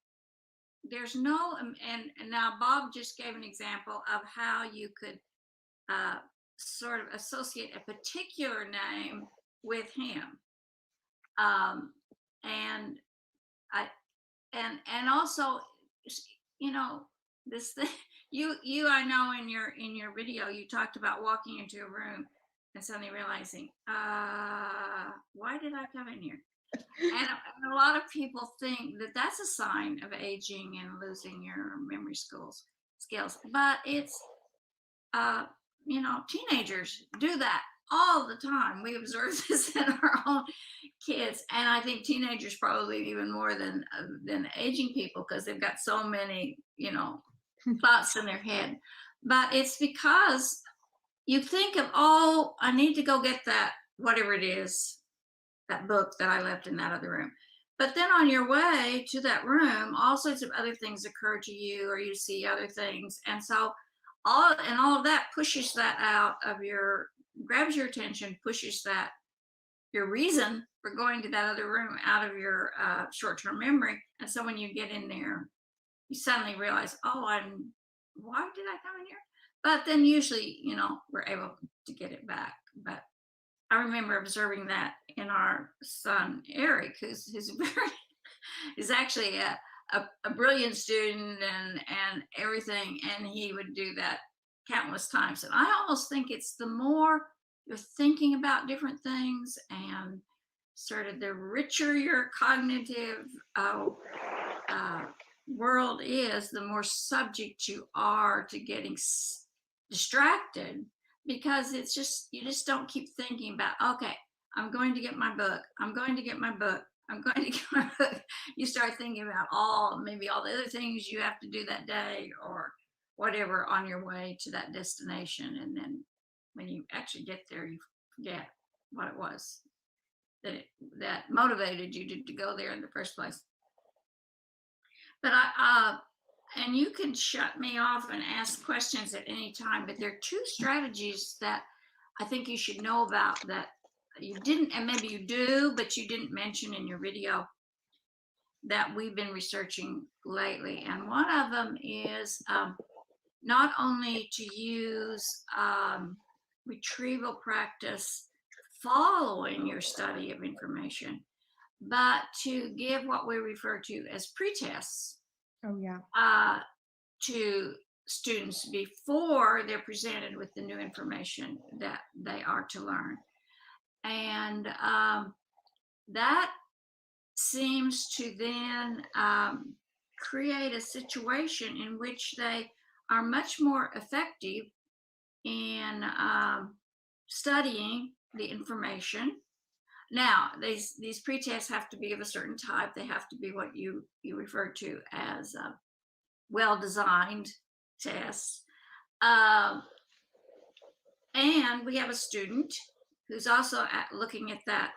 there's no, and now Bob just gave an example of how you could sort of associate a particular name with him. And also, this thing, you I know in your video, you talked about walking into a room and suddenly realizing, why did I come in here? And a lot of people think that that's a sign of aging and losing your memory skills. But it's, teenagers do that all the time. We observe this in our own kids, and I think teenagers probably even more than aging people, because they've got so many, thoughts in their head. But it's because you think of, oh, I need to go get that, whatever it is, that book that I left in that other room. But then on your way to that room, all sorts of other things occur to you, or you see other things. And so all of that pushes that out of grabs your attention, pushes that, your reason for going to that other room out of your short-term memory. And so when you get in there, you suddenly realize, oh, why did I come in here? But then usually, we're able to get it back. But I remember observing that in our son, Eric, who's actually a brilliant student and everything, and he would do that countless times. And I almost think it's the more you're thinking about different things and sort of the richer your cognitive world is, the more subject you are to getting distracted, because it's just, you just don't keep thinking about, okay, I'm going to get my book, I'm going to get my book, I'm going to get my book. You start thinking about maybe all the other things you have to do that day or whatever on your way to that destination. And then when you actually get there, you forget what it was that motivated you to go there in the first place. But and you can shut me off and ask questions at any time, but there are two strategies that I think you should know about that you didn't, and maybe you do, but you didn't mention in your video, that we've been researching lately. And one of them is not only to use retrieval practice following your study of information, but to give what we refer to as pretests.
Oh, yeah.
To students before they're presented with the new information that they are to learn. And that seems to then create a situation in which they are much more effective in studying the information. Now, these pretests have to be of a certain type. They have to be what you refer to as well-designed tests. And we have a student who's also looking at that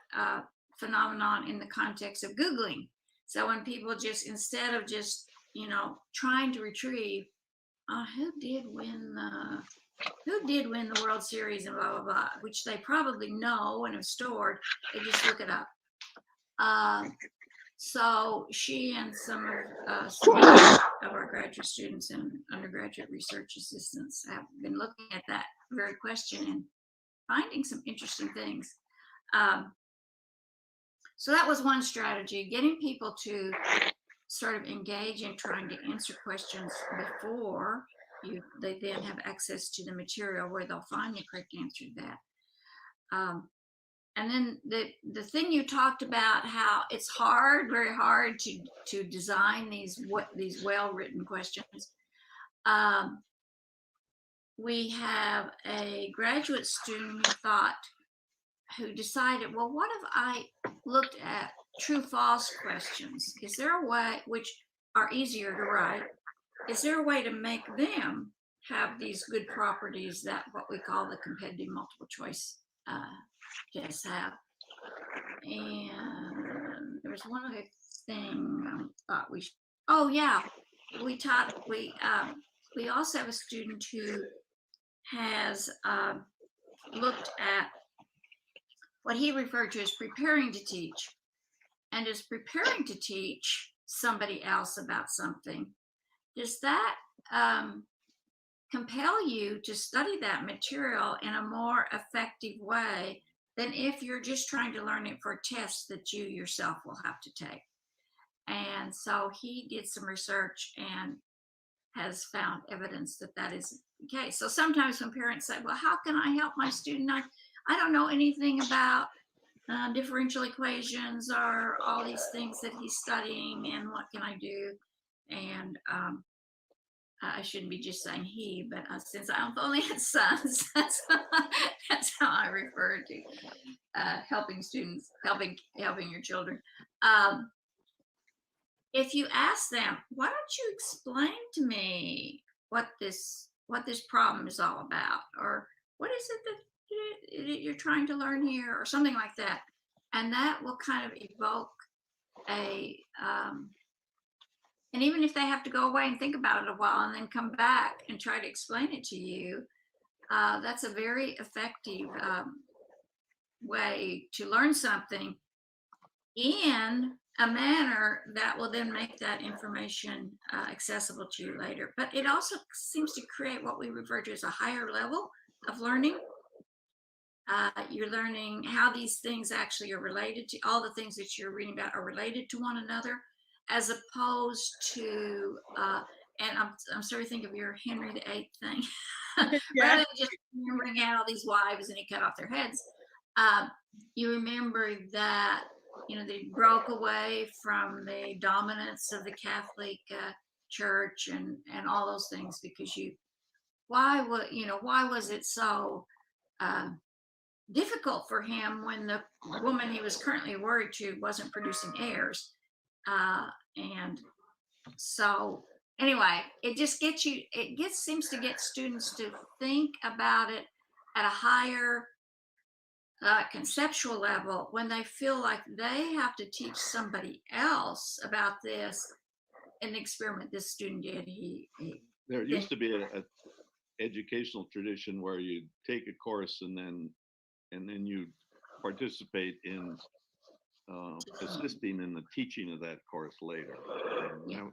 phenomenon in the context of Googling. So when people just, instead of just, trying to retrieve, who did win the World Series and blah, blah, blah, which they probably know and have stored, they just look it up. So she and some of our graduate students and undergraduate research assistants have been looking at that very question and finding some interesting things. So that was one strategy, getting people to sort of engage in trying to answer questions before they then have access to the material where they'll find the correct answer to that. And then the thing you talked about, how it's very hard to design these well-written questions. We have a graduate student who decided, well, what if I looked at true-false questions? Is there a way, which are easier to write, is there a way to make them have these good properties that what we call the competitive multiple choice tests have? And there was one other thing I thought we should, oh yeah, we also have a student who has looked at what he referred to as preparing to teach, and is preparing to teach somebody else about something. Does that compel you to study that material in a more effective way than if you're just trying to learn it for a test that you yourself will have to take? And so he did some research and has found evidence that that is the case. So sometimes when parents say, well, how can I help my student? I don't know anything about differential equations or all these things that he's studying, and what can I do? And I shouldn't be just saying he, but since I've only had sons, that's how I refer to helping students, helping your children. If you ask them, why don't you explain to me what this problem is all about, or what is it that you're trying to learn here, or something like that, and that will kind of evoke and even if they have to go away and think about it a while and then come back and try to explain it to you, that's a very effective way to learn something in a manner that will then make that information accessible to you later. But it also seems to create what we refer to as a higher level of learning. You're learning how these things actually are related to, all the things that you're reading about are related to one another. as opposed to, and I'm sorry to think of your Henry VIII thing,
Yeah.
rather than just remembering he had all these wives and he cut off their heads. You remember that, they broke away from the dominance of the Catholic Church and all those things because why was it so difficult for him when the woman he was currently married to wasn't producing heirs? And so anyway, seems to get students to think about it at a higher conceptual level when they feel like they have to teach somebody else about this. An experiment this student did,
There used to be a educational tradition where you take a course and then you participate in assisting in the teaching of that course later.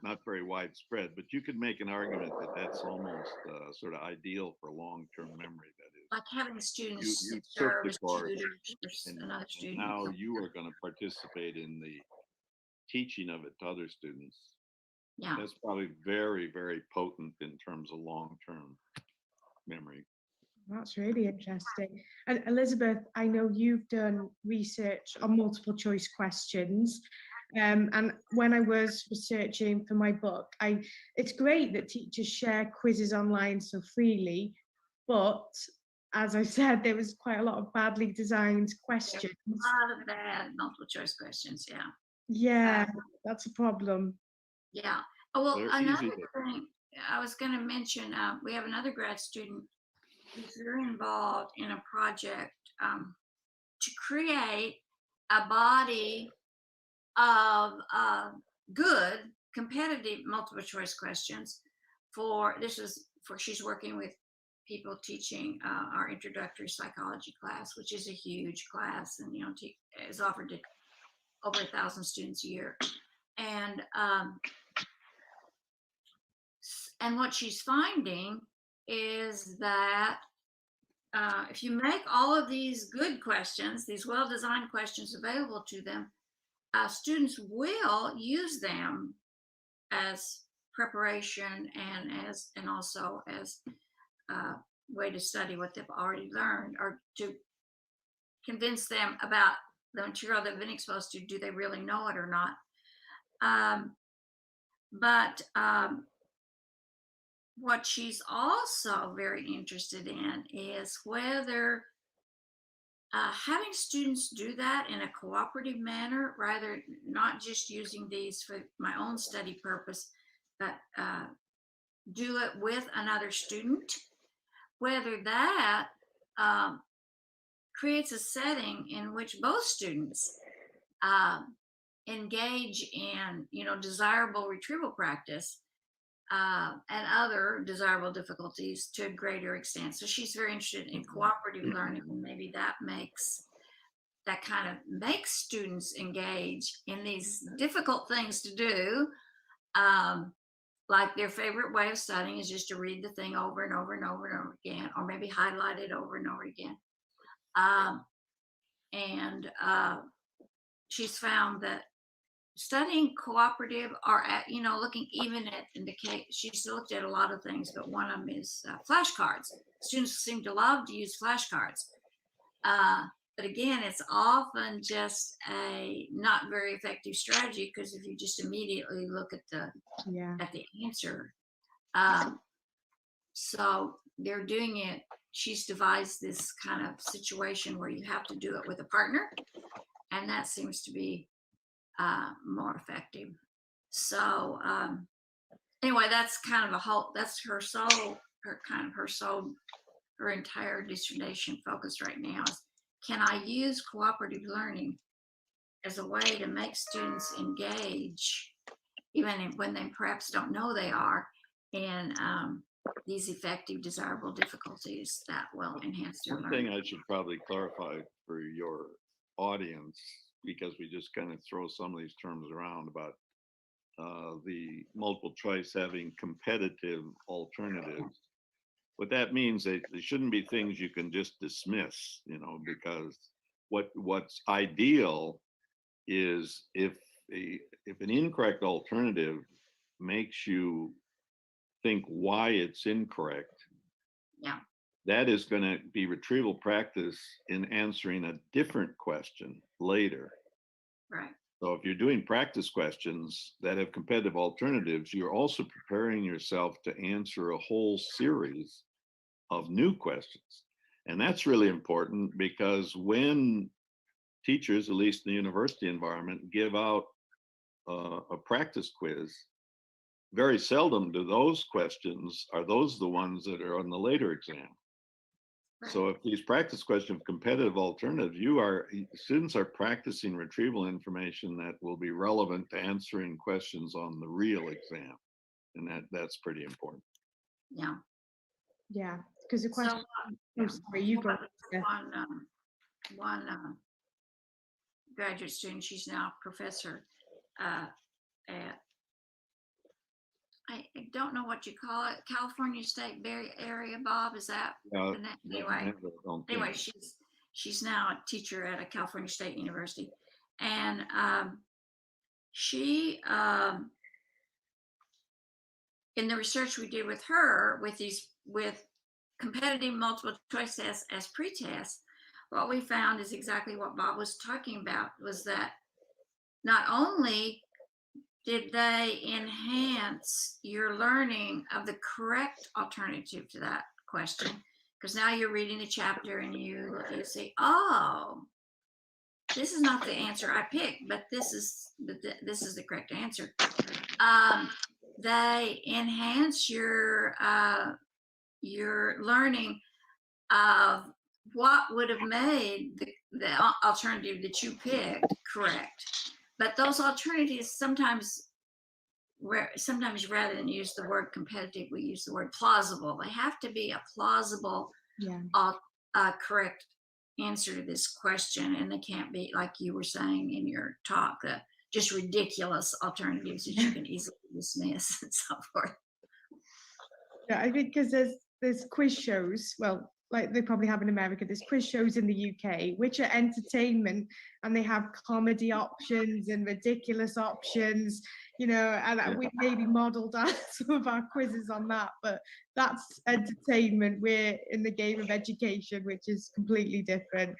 Not very widespread, but you could make an argument that that's almost sort of ideal for long-term memory. That is,
like having students
you
serve
took the
as
course,
tutors for another student.
now you are going to participate in the teaching of it to other students.
Yeah,
That's probably very, very potent in terms of long-term memory.
That's really interesting. And Elizabeth, I know you've done research on multiple choice questions. And when I was researching for my book, it's great that teachers share quizzes online so freely, but as I said, there was quite a lot of badly designed questions.
a lot of bad multiple choice questions. Yeah.
Yeah, that's a problem.
Yeah. Oh, well,
They're
another
easy to-
thing I was going to mention, we have another grad student who's very involved in a project to create a body of good competitive multiple choice questions she's working with people teaching our introductory psychology class, which is a huge class and is offered to over 1,000 students a year. And what she's finding is that if you make all of these good questions, these well-designed questions available to them, students will use them as preparation and also as a way to study what they've already learned, or to convince them about the material they've been exposed to. Do they really know it or not? But what she's also very interested in is whether having students do that in a cooperative manner, rather not just using these for my own study purpose, but do it with another student, whether that creates a setting in which both students engage in, desirable retrieval practice and other desirable difficulties to a greater extent. So she's very interested in cooperative learning, and maybe that kind of makes students engage in these difficult things to do. Like their favorite way of studying is just to read the thing over and over and over and over again, or maybe highlight it over and over again. She's found that studying cooperative, or looking even at she's looked at a lot of things, but one of them is flashcards. Students seem to love to use flashcards, but again, it's often just a not very effective strategy, because if you just immediately look at the answer, so they're doing it. She's devised this kind of situation where you have to do it with a partner, and that seems to be more effective. So anyway, that's kind of that's her entire dissertation focus right now is, can I use cooperative learning as a way to make students engage, even when they perhaps don't know they are, in these effective, desirable difficulties that will enhance their
One
learning.
thing I should probably clarify for your audience, because we just kind of throw some of these terms around about the multiple choice having competitive alternatives. What that means, they shouldn't be things you can just dismiss, because what's ideal is if if an incorrect alternative makes you think why it's incorrect,
Yeah.
that is going to be retrieval practice in answering a different question later.
Right.
So if you're doing practice questions that have competitive alternatives, you're also preparing yourself to answer a whole series of new questions. And that's really important, because when teachers, at least in the university environment, give out a practice quiz, very seldom do those questions, are those the ones that are on the later exam.
Right.
So if these practice questions have competitive alternatives, students are practicing retrieval information that will be relevant to answering questions on the real exam. And that's pretty important.
Yeah.
Yeah, because the
So,
question.
yeah.
Oh, sorry, you go. Yeah.
One graduate student, she's now a professor at, I don't know what you call it, California State Bay Area, Bob, is that? Anyway, she's now a teacher at a California State University. And she, in the research we did with her, with competitive multiple choice tests as pre-tests, what we found is exactly what Bob was talking about, was that not only did they enhance your learning of the correct alternative to that question, because now you're reading the chapter and you say, oh, this is not the answer I picked, but this is the correct answer. They enhance your learning of what would have made the alternative that you picked correct. But those alternatives sometimes rather than use the word competitive, we use the word plausible. They have to be a plausible, correct answer to this question, and they can't be, like you were saying in your talk, just ridiculous alternatives that you can easily dismiss and so forth.
Yeah, I think because there's quiz shows, well, like they probably have in America, there's quiz shows in the UK, which are entertainment, and they have comedy options and ridiculous options, and we've maybe modeled some of our quizzes on that, but that's entertainment. We're in the game of education, which is completely different.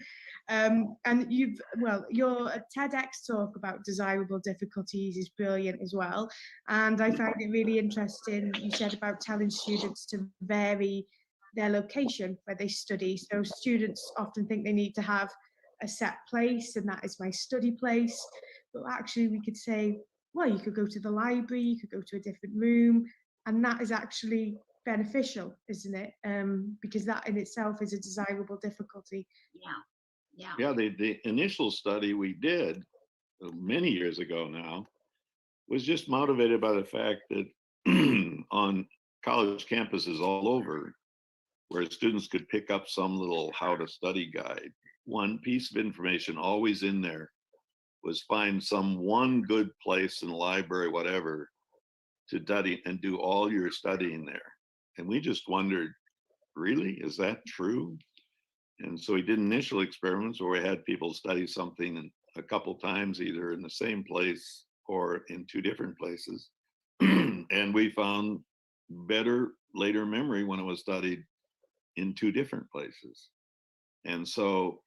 And your TEDx talk about desirable difficulties is brilliant as well. And I found it really interesting. You said about telling students to vary their location where they study. So students often think they need to have a set place, and that is my study place. But actually we could say, well, you could go to the library, you could go to a different room, and that is actually beneficial, isn't it? Because that in itself is a desirable difficulty.
Yeah, the initial study we did many years ago now was just motivated by the fact that on college campuses all over, where students could pick up some little how to study guide, one piece of information always in there was find one good place in the library, whatever, to study and do all your studying there. And we just wondered, really, is that true? And so we did initial experiments where we had people study something a couple times, either in the same place or in two different places. And we found better later memory when it was studied in two different places. And so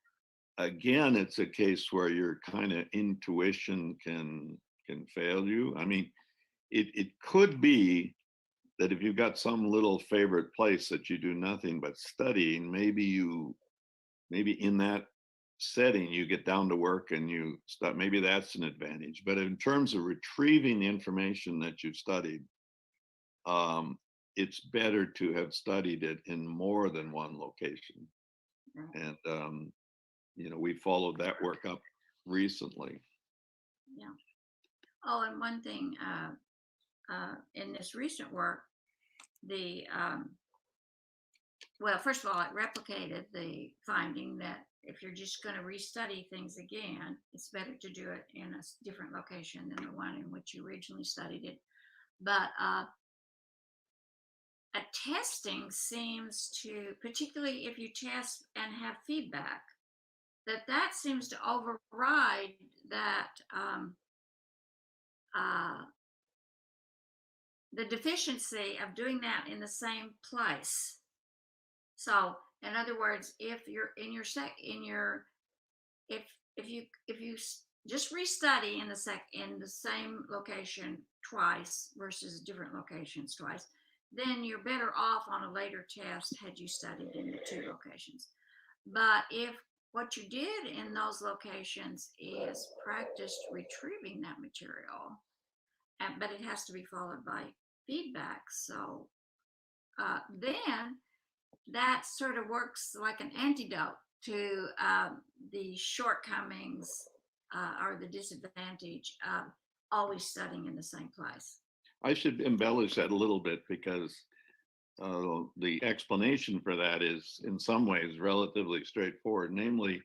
again, it's a case where your kind of intuition can fail you. I mean, it could be that if you've got some little favorite place that you do nothing but studying, maybe in that setting you get down to work and you start, maybe that's an advantage. But in terms of retrieving the information that you've studied, it's better to have studied it in more than one location. And we followed that work up recently.
Yeah. Oh, and one thing in this recent work, first of all, it replicated the finding that if you're just going to restudy things again, it's better to do it in a different location than the one in which you originally studied it. But a testing seems to, particularly if you test and have feedback, that seems to override that the deficiency of doing that in the same place. So, in other words, if you're in your if you just restudy in the same location twice versus different locations twice, then you're better off on a later test had you studied in the two locations. But if what you did in those locations is practiced retrieving that material, but it has to be followed by feedback. So then that sort of works like an antidote to the shortcomings or the disadvantage of always studying in the same place.
I should embellish that a little bit because the explanation for that is in some ways relatively straightforward. Namely,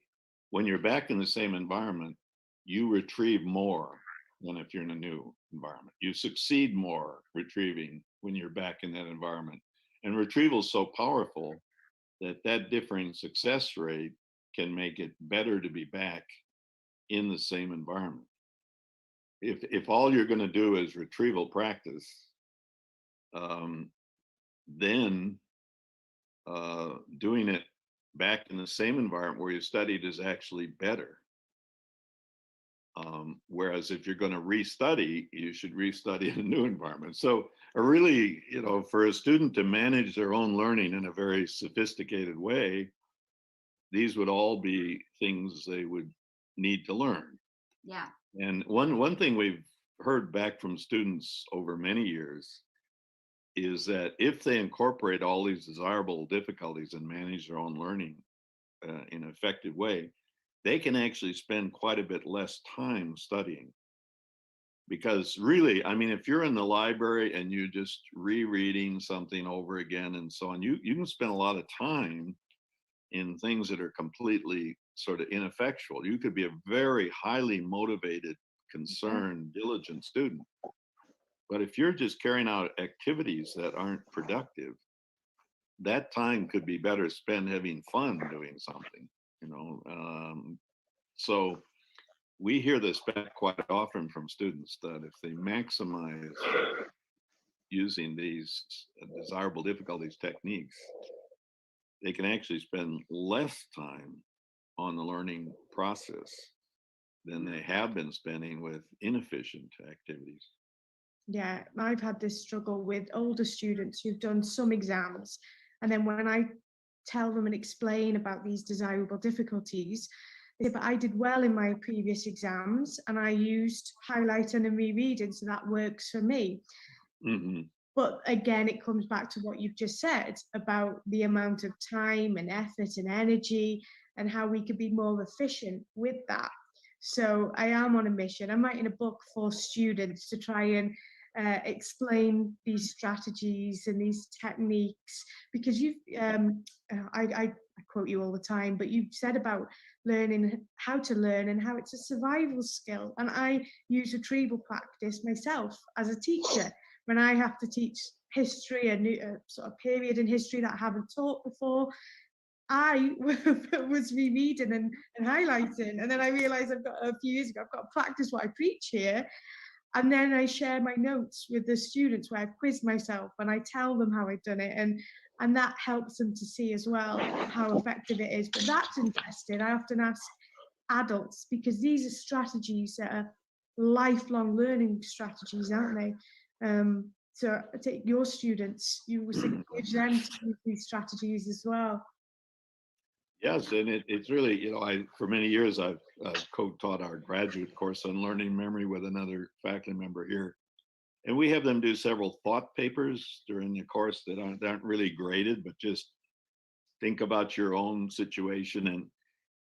when you're back in the same environment, you retrieve more than if you're in a new environment. You succeed more retrieving when you're back in that environment. And retrieval is so powerful that differing success rate can make it better to be back in the same environment. If all you're going to do is retrieval practice, then doing it back in the same environment where you studied is actually better. Whereas if you're going to restudy, you should restudy in a new environment. So really, for a student to manage their own learning in a very sophisticated way, these would all be things they would need to learn.
Yeah.
And one thing we've heard back from students over many years is that if they incorporate all these desirable difficulties and manage their own learning in an effective way, they can actually spend quite a bit less time studying. Because really, I mean, if you're in the library and you're just rereading something over again and so on, you can spend a lot of time in things that are completely sort of ineffectual. You could be a very highly motivated, concerned, diligent student. But if you're just carrying out activities that aren't productive, that time could be better spent having fun doing something, so we hear this back quite often from students that if they maximize using these desirable difficulties techniques, they can actually spend less time on the learning process than they have been spending with inefficient activities.
Yeah, I've had this struggle with older students who've done some exams. And then when I tell them and explain about these desirable difficulties, they say, but I did well in my previous exams and I used highlighting and rereading, so that works for me.
Mm-hmm.
But again, it comes back to what you've just said about the amount of time and effort and energy and how we could be more efficient with that. So I am on a mission. I'm writing a book for students to try and explain these strategies and these techniques, because I quote you all the time, but you've said about learning how to learn and how it's a survival skill. And I use retrieval practice myself as a teacher when I have to teach history, a new sort of period in history that I haven't taught before. I was rereading and highlighting, and then I realized a few years ago I've got to practice what I preach here. And then I share my notes with the students where I've quizzed myself and I tell them how I've done it, and that helps them to see as well how effective it is. But that's interesting. I often ask adults, because these are strategies that are lifelong learning strategies, aren't they? So I take your students, you encourage them to use these strategies as well.
Yes, and it's really, for many years I've co-taught our graduate course on learning memory with another faculty member here. And we have them do several thought papers during the course that aren't really graded, but just think about your own situation.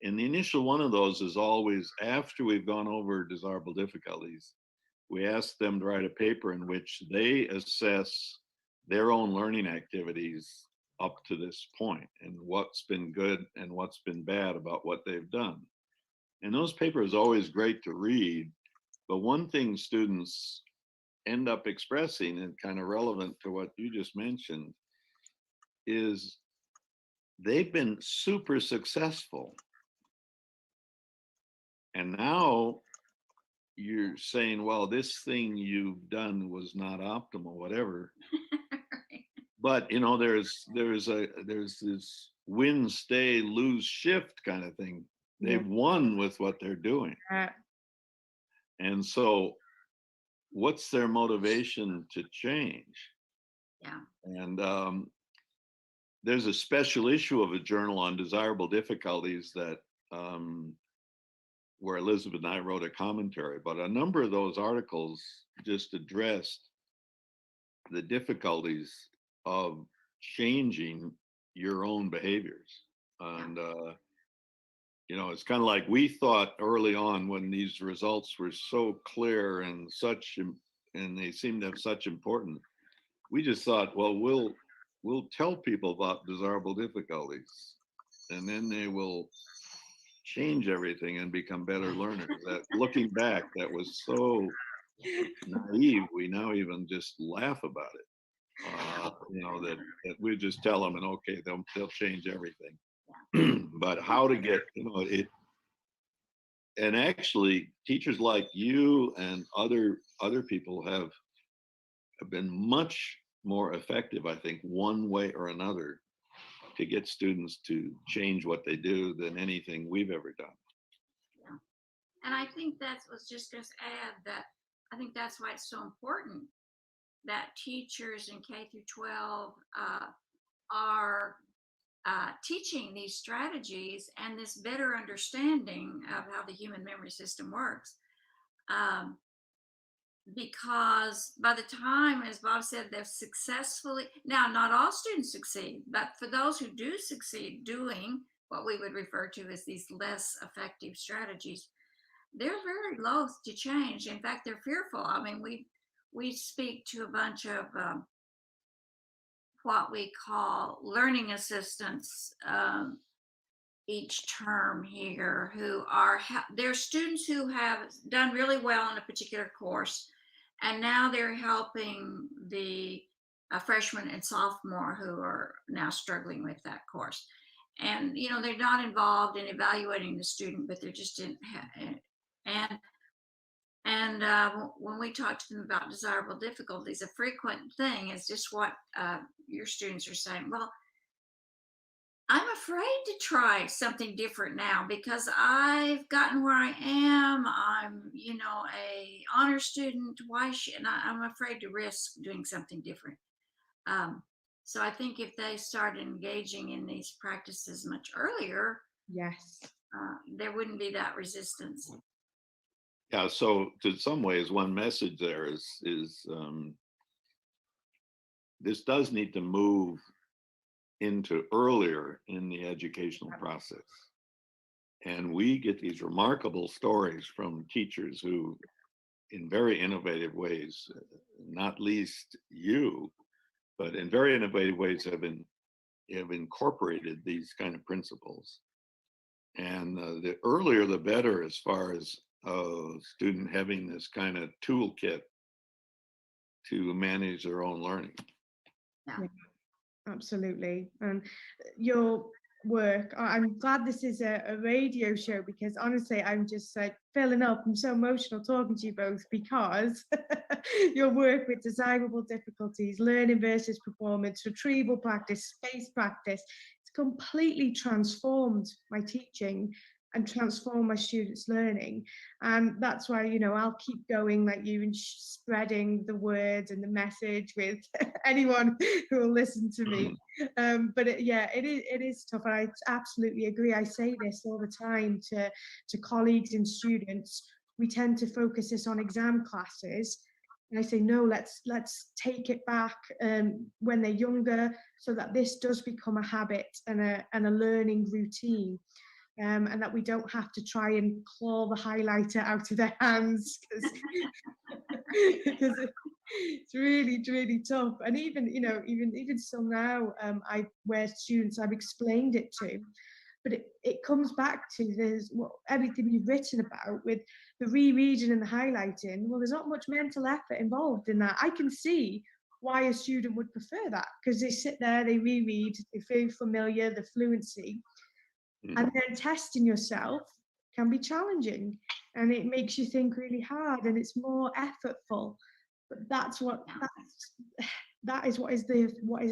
And the initial one of those is always after we've gone over desirable difficulties, we ask them to write a paper in which they assess their own learning activities up to this point and what's been good and what's been bad about what they've done. And those papers are always great to read, but one thing students end up expressing, and kind of relevant to what you just mentioned, is they've been super successful. And now you're saying, well, this thing you've done was not optimal, whatever. But there's this win, stay, lose, shift kind of thing. They've won with what they're doing. And so what's their motivation to change?
Yeah.
And there's a special issue of a journal on desirable difficulties that where Elizabeth and I wrote a commentary, but a number of those articles just addressed the difficulties of changing your own behaviors. And it's kind of like we thought early on when these results were so clear and they seemed to have such importance. We just thought, well, we'll tell people about desirable difficulties, and then they will change everything and become better learners. That looking back, that was so naive. We now even just laugh about it. That we just tell them, and okay, they'll change everything. But how to get it? And actually, teachers like you and other people have been much more effective, I think, one way or another, to get students to change what they do than anything we've ever done.
Yeah. And I think was just going to add that I think that's why it's so important that teachers in K through 12 are teaching these strategies and this better understanding of how the human memory system works. Because by the time, as Bob said, they've successfully, now not all students succeed, but for those who do succeed doing what we would refer to as these less effective strategies, they're very loath to change. In fact, they're fearful. I mean, we speak to a bunch of what we call learning assistants each term here, who are, they're students who have done really well in a particular course, and now they're helping the freshman and sophomore who are now struggling with that course. And, they're not involved in evaluating the student, but they're just in, and when we talk to them about desirable difficulties, a frequent thing is just what your students are saying. Well, I'm afraid to try something different now because I've gotten where I am. I'm, a honor student. Why should I'm afraid to risk doing something different. So I think if they start engaging in these practices much earlier,
yes,
there wouldn't be that resistance.
Yeah. So, to some ways, one message there is this does need to move into earlier in the educational process. And we get these remarkable stories from teachers who, in very innovative ways, not least you, but in very innovative ways have incorporated these kind of principles. And the earlier the better, as far as a student having this kind of toolkit to manage their own learning.
Yeah, absolutely. And your work, I'm glad this is a radio show, because honestly, I'm just like filling up. I'm so emotional talking to you both, because your work with desirable difficulties, learning versus performance, retrieval practice, space practice, it's completely transformed my teaching and transform my students' learning. And that's why, I'll keep going like you and spreading the word and the message with anyone who will listen to me. But it is tough. And I absolutely agree. I say this all the time to colleagues and students. We tend to focus this on exam classes. And I say, no, let's take it back when they're younger, so that this does become a habit and a learning routine. And that we don't have to try and claw the highlighter out of their hands, because it's really, really tough. And even still now, where students I've explained it to, but it comes back to everything you've written about with the rereading and the highlighting. Well, there's not much mental effort involved in that. I can see why a student would prefer that, because they sit there, they reread, they feel familiar, the fluency. And then testing yourself can be challenging. and it makes you think really hard, and it's more effortful. But that is what is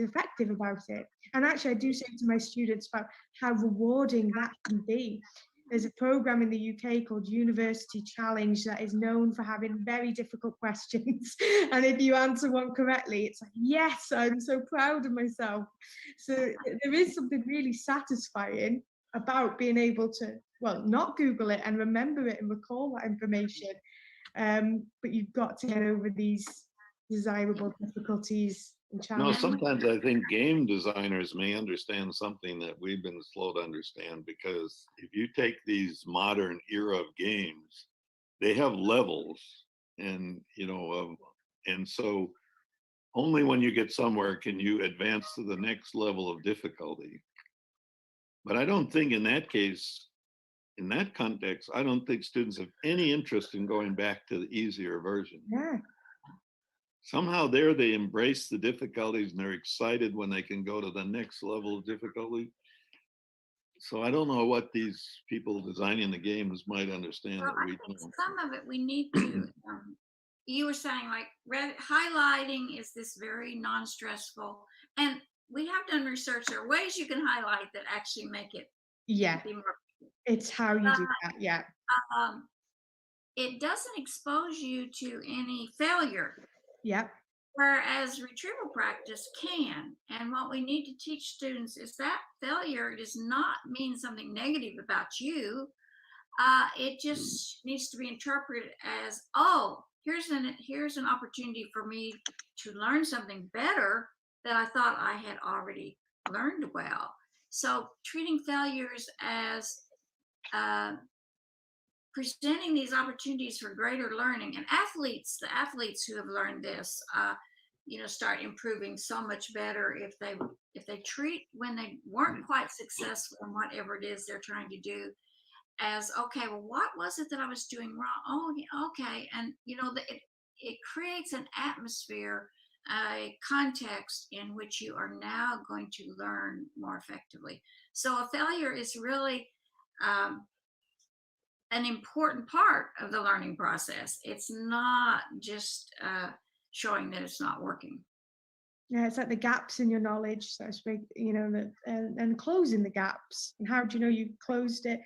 effective about it. And actually, I do say to my students about how rewarding that can be. There's a program in the UK called University Challenge that is known for having very difficult questions. And if you answer one correctly, it's like, yes, I'm so proud of myself. So there is something really satisfying about being able to, well, not Google it and remember it and recall that information. But you've got to get over these desirable difficulties and
No,
challenges.
sometimes I think game designers may understand something that we've been slow to understand, because if you take these modern era of games, they have levels, and and so only when you get somewhere can you advance to the next level of difficulty. But I don't think in that case, in that context, I don't think students have any interest in going back to the easier version.
Yeah.
Somehow there they embrace the difficulties and they're excited when they can go to the next level of difficulty. So I don't know what these people designing the games might understand
Well,
that
I
we
think
don't.
some of it we need to. You were saying like highlighting is this very non-stressful, and we have done research. There are ways you can highlight that actually make it
Yeah,
be more.
it's how you do that. Yeah.
It doesn't expose you to any failure,
Yeah.
whereas retrieval practice can. And what we need to teach students is that failure does not mean something negative about you. It just needs to be interpreted as, oh, here's an opportunity for me to learn something better that I thought I had already learned well. So treating failures as presenting these opportunities for greater learning, and the athletes who have learned this, start improving so much better if they treat when they weren't quite successful in whatever it is they're trying to do as, okay, well, what was it that I was doing wrong? Oh, yeah, okay. And it creates an atmosphere, a context in which you are now going to learn more effectively. So a failure is really an important part of the learning process. It's not just showing that it's not working.
Yeah, it's like the gaps in your knowledge, so to speak, and closing the gaps. And how do you know you've closed it?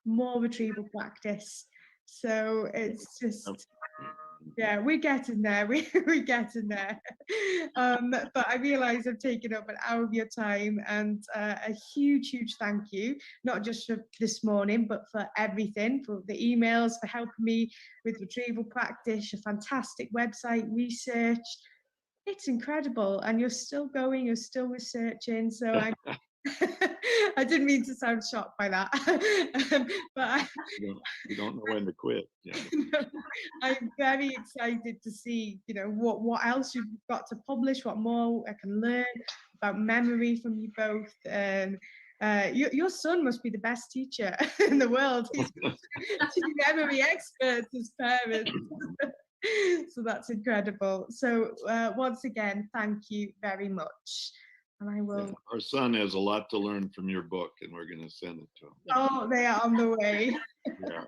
More retrieval practice. So it's just, yeah, we're getting there. We're getting there. But I realize I've taken up an hour of your time, and a huge thank you, not just for this morning, but for everything, for the emails, for helping me with retrieval practice, your fantastic website, research. It's incredible. And you're still going, you're still researching. So I didn't mean to sound shocked by that. But
you don't know when to quit. Yeah.
I'm very excited to see, what else you've got to publish, what more I can learn about memory from you both. And your son must be the best teacher in the world. He's memory experts as parents. So that's incredible. So once again, thank you very much. And I will.
Our son has a lot to learn from your book, and we're going to send it to him.
Oh, they are on the way.
Yeah.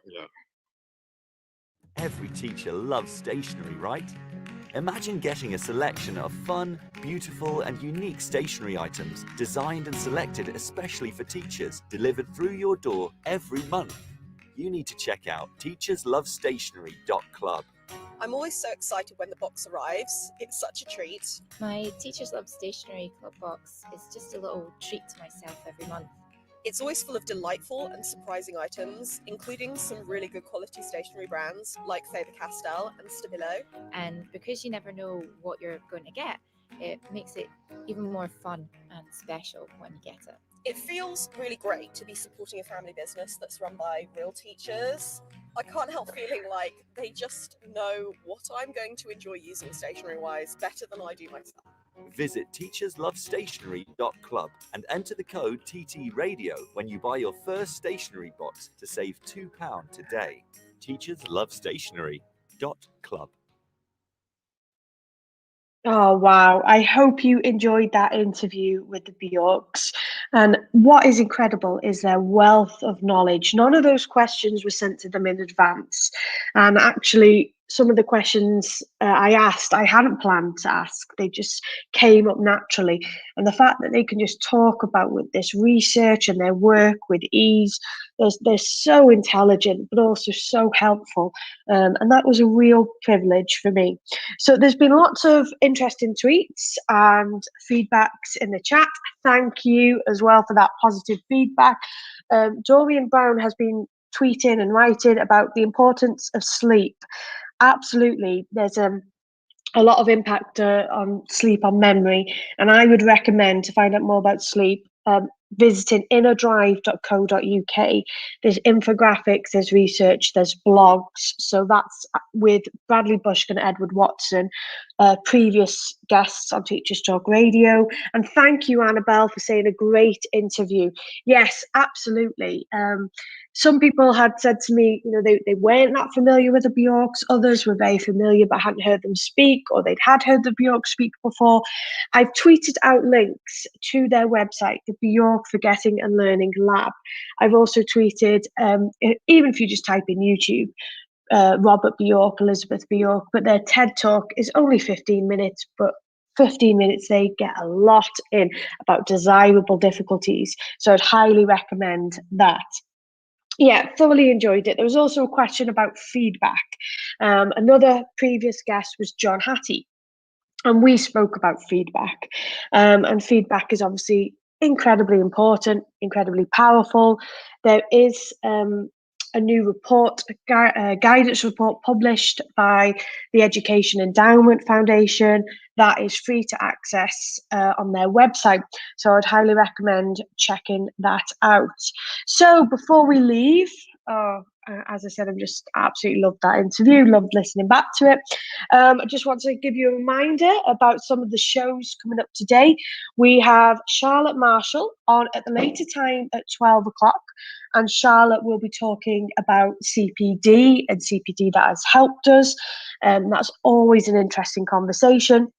Every teacher loves stationery, right? Imagine getting a selection of fun, beautiful and unique stationery items designed and selected especially for teachers, delivered through your door every month. You need to check out teacherslovestationery.club.
I'm always so excited when the box arrives. It's such a treat.
My Teachers Love Stationery Club box is just a little treat to myself every month.
It's always full of delightful and surprising items, including some really good quality stationery brands like Faber-Castell and Stabilo.
And because you never know what you're going to get, it makes it even more fun and special when you get it.
It feels really great to be supporting a family business that's run by real teachers. I can't help feeling like they just know what I'm going to enjoy using stationery-wise better than I do myself.
Visit teacherslovestationery.club and enter the code TTRadio when you buy your first stationery box to save £2 today. teacherslovestationery.club.
Oh, wow. I hope you enjoyed that interview with the Bjorks. And what is incredible is their wealth of knowledge. None of those questions were sent to them in advance. And actually, some of the questions I asked, I hadn't planned to ask. They just came up naturally. And the fact that they can just talk about with this research and their work with ease, they're so intelligent, but also so helpful. And that was a real privilege for me. So there's been lots of interesting tweets and feedbacks in the chat. Thank you as well for that positive feedback. Dorian Brown has been tweeting and writing about the importance of sleep. Absolutely, there's a lot of impact on sleep, on memory, and I would recommend, to find out more about sleep, visiting innerdrive.co.uk. There's infographics, there's research, there's blogs. So that's with Bradley Bushkin and Edward Watson, previous guests on Teachers Talk Radio. And thank you, Annabelle, for saying a great interview. Yes, absolutely. Some people had said to me, they weren't that familiar with the Bjorks. Others were very familiar but hadn't heard them speak, or they'd had heard the Bjorks speak before. I've tweeted out links to their website, the Bjork Forgetting and Learning Lab. I've also tweeted, even if you just type in YouTube, Robert Bjork, Elizabeth Bjork, but their TED Talk is only 15 minutes, but 15 minutes, they get a lot in about desirable difficulties. So I'd highly recommend that. Yeah, thoroughly enjoyed it. There was also a question about feedback. Another previous guest was John Hattie, and we spoke about feedback. And feedback is obviously incredibly important, incredibly powerful. There is a new report, a guidance report published by the Education Endowment Foundation that is free to access on their website. So I'd highly recommend checking that out. So before we leave, as I said, I've just absolutely loved that interview, loved listening back to it. I just want to give you a reminder about some of the shows coming up today. We have Charlotte Marshall on at the later time at 12 o'clock. And Charlotte will be talking about CPD and CPD that has helped us. That's always an interesting conversation.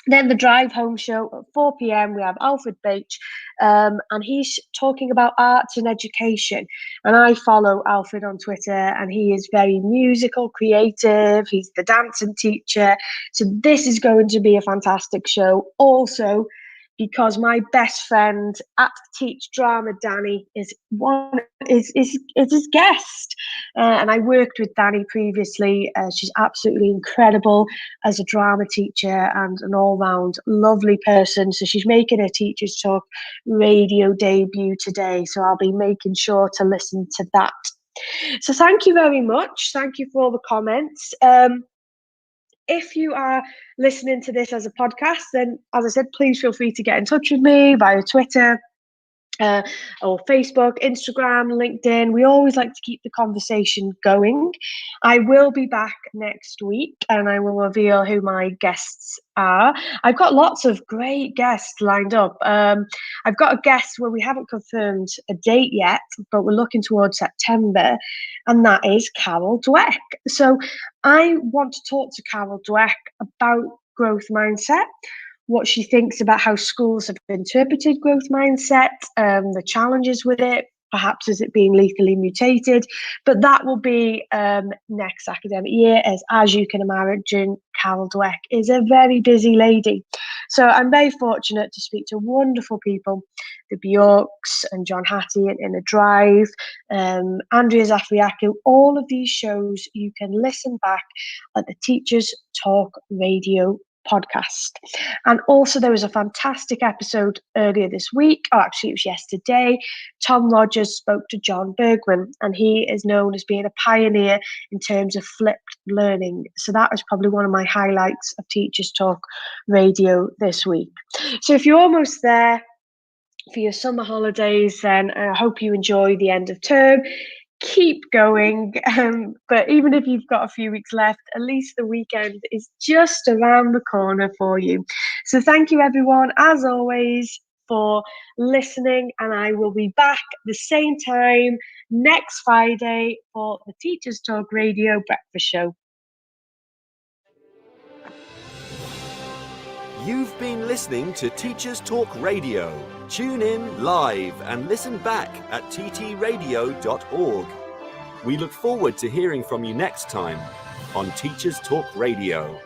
Then the Drive Home show at 4 p.m. we have Alfred Beach, and he's talking about arts and education. And I follow Alfred on Twitter, and he is very musical, creative. He's the dancing teacher. So this is going to be a fantastic show. Also, because my best friend at Teach Drama, Danny, is his guest, and I worked with Danny previously. She's absolutely incredible as a drama teacher and an all-round lovely person. So she's making her Teachers Talk radio debut today. So I'll be making sure to listen to that. So thank you very much. Thank you for all the comments. If you are listening to this as a podcast, then, as I said, please feel free to get in touch with me via Twitter or Facebook, Instagram, LinkedIn. We always like to keep the conversation going. I will be back next week and I will reveal who my guests are. I've got lots of great guests lined up. I've got a guest where we haven't confirmed a date yet, but we're looking towards September, and that is Carol Dweck. So I want to talk to Carol Dweck about growth mindset, what she thinks about how schools have interpreted growth mindset, the challenges with it, perhaps is it being lethally mutated, but that will be next academic year, as you can imagine, Carol Dweck is a very busy lady. So I'm very fortunate to speak to wonderful people, the Bjorks and John Hattie and Inner Drive, Andrea Zafriakou. All of these shows you can listen back at the Teachers Talk Radio podcast. And also there was a fantastic episode earlier this week, actually it was yesterday. Tom Rogers spoke to John Bergman, and he is known as being a pioneer in terms of flipped learning. So that was probably one of my highlights of Teachers Talk Radio this week. So if you're almost there for your summer holidays, then I hope you enjoy the end of term. Keep going, but even if you've got a few weeks left, at least the weekend is just around the corner for you. So thank you everyone, as always, for listening, and I will be back the same time next Friday for the Teachers Talk Radio Breakfast Show.
You've been listening to Teachers Talk Radio. Tune in live and listen back at ttradio.org. We look forward to hearing from you next time on Teachers Talk Radio.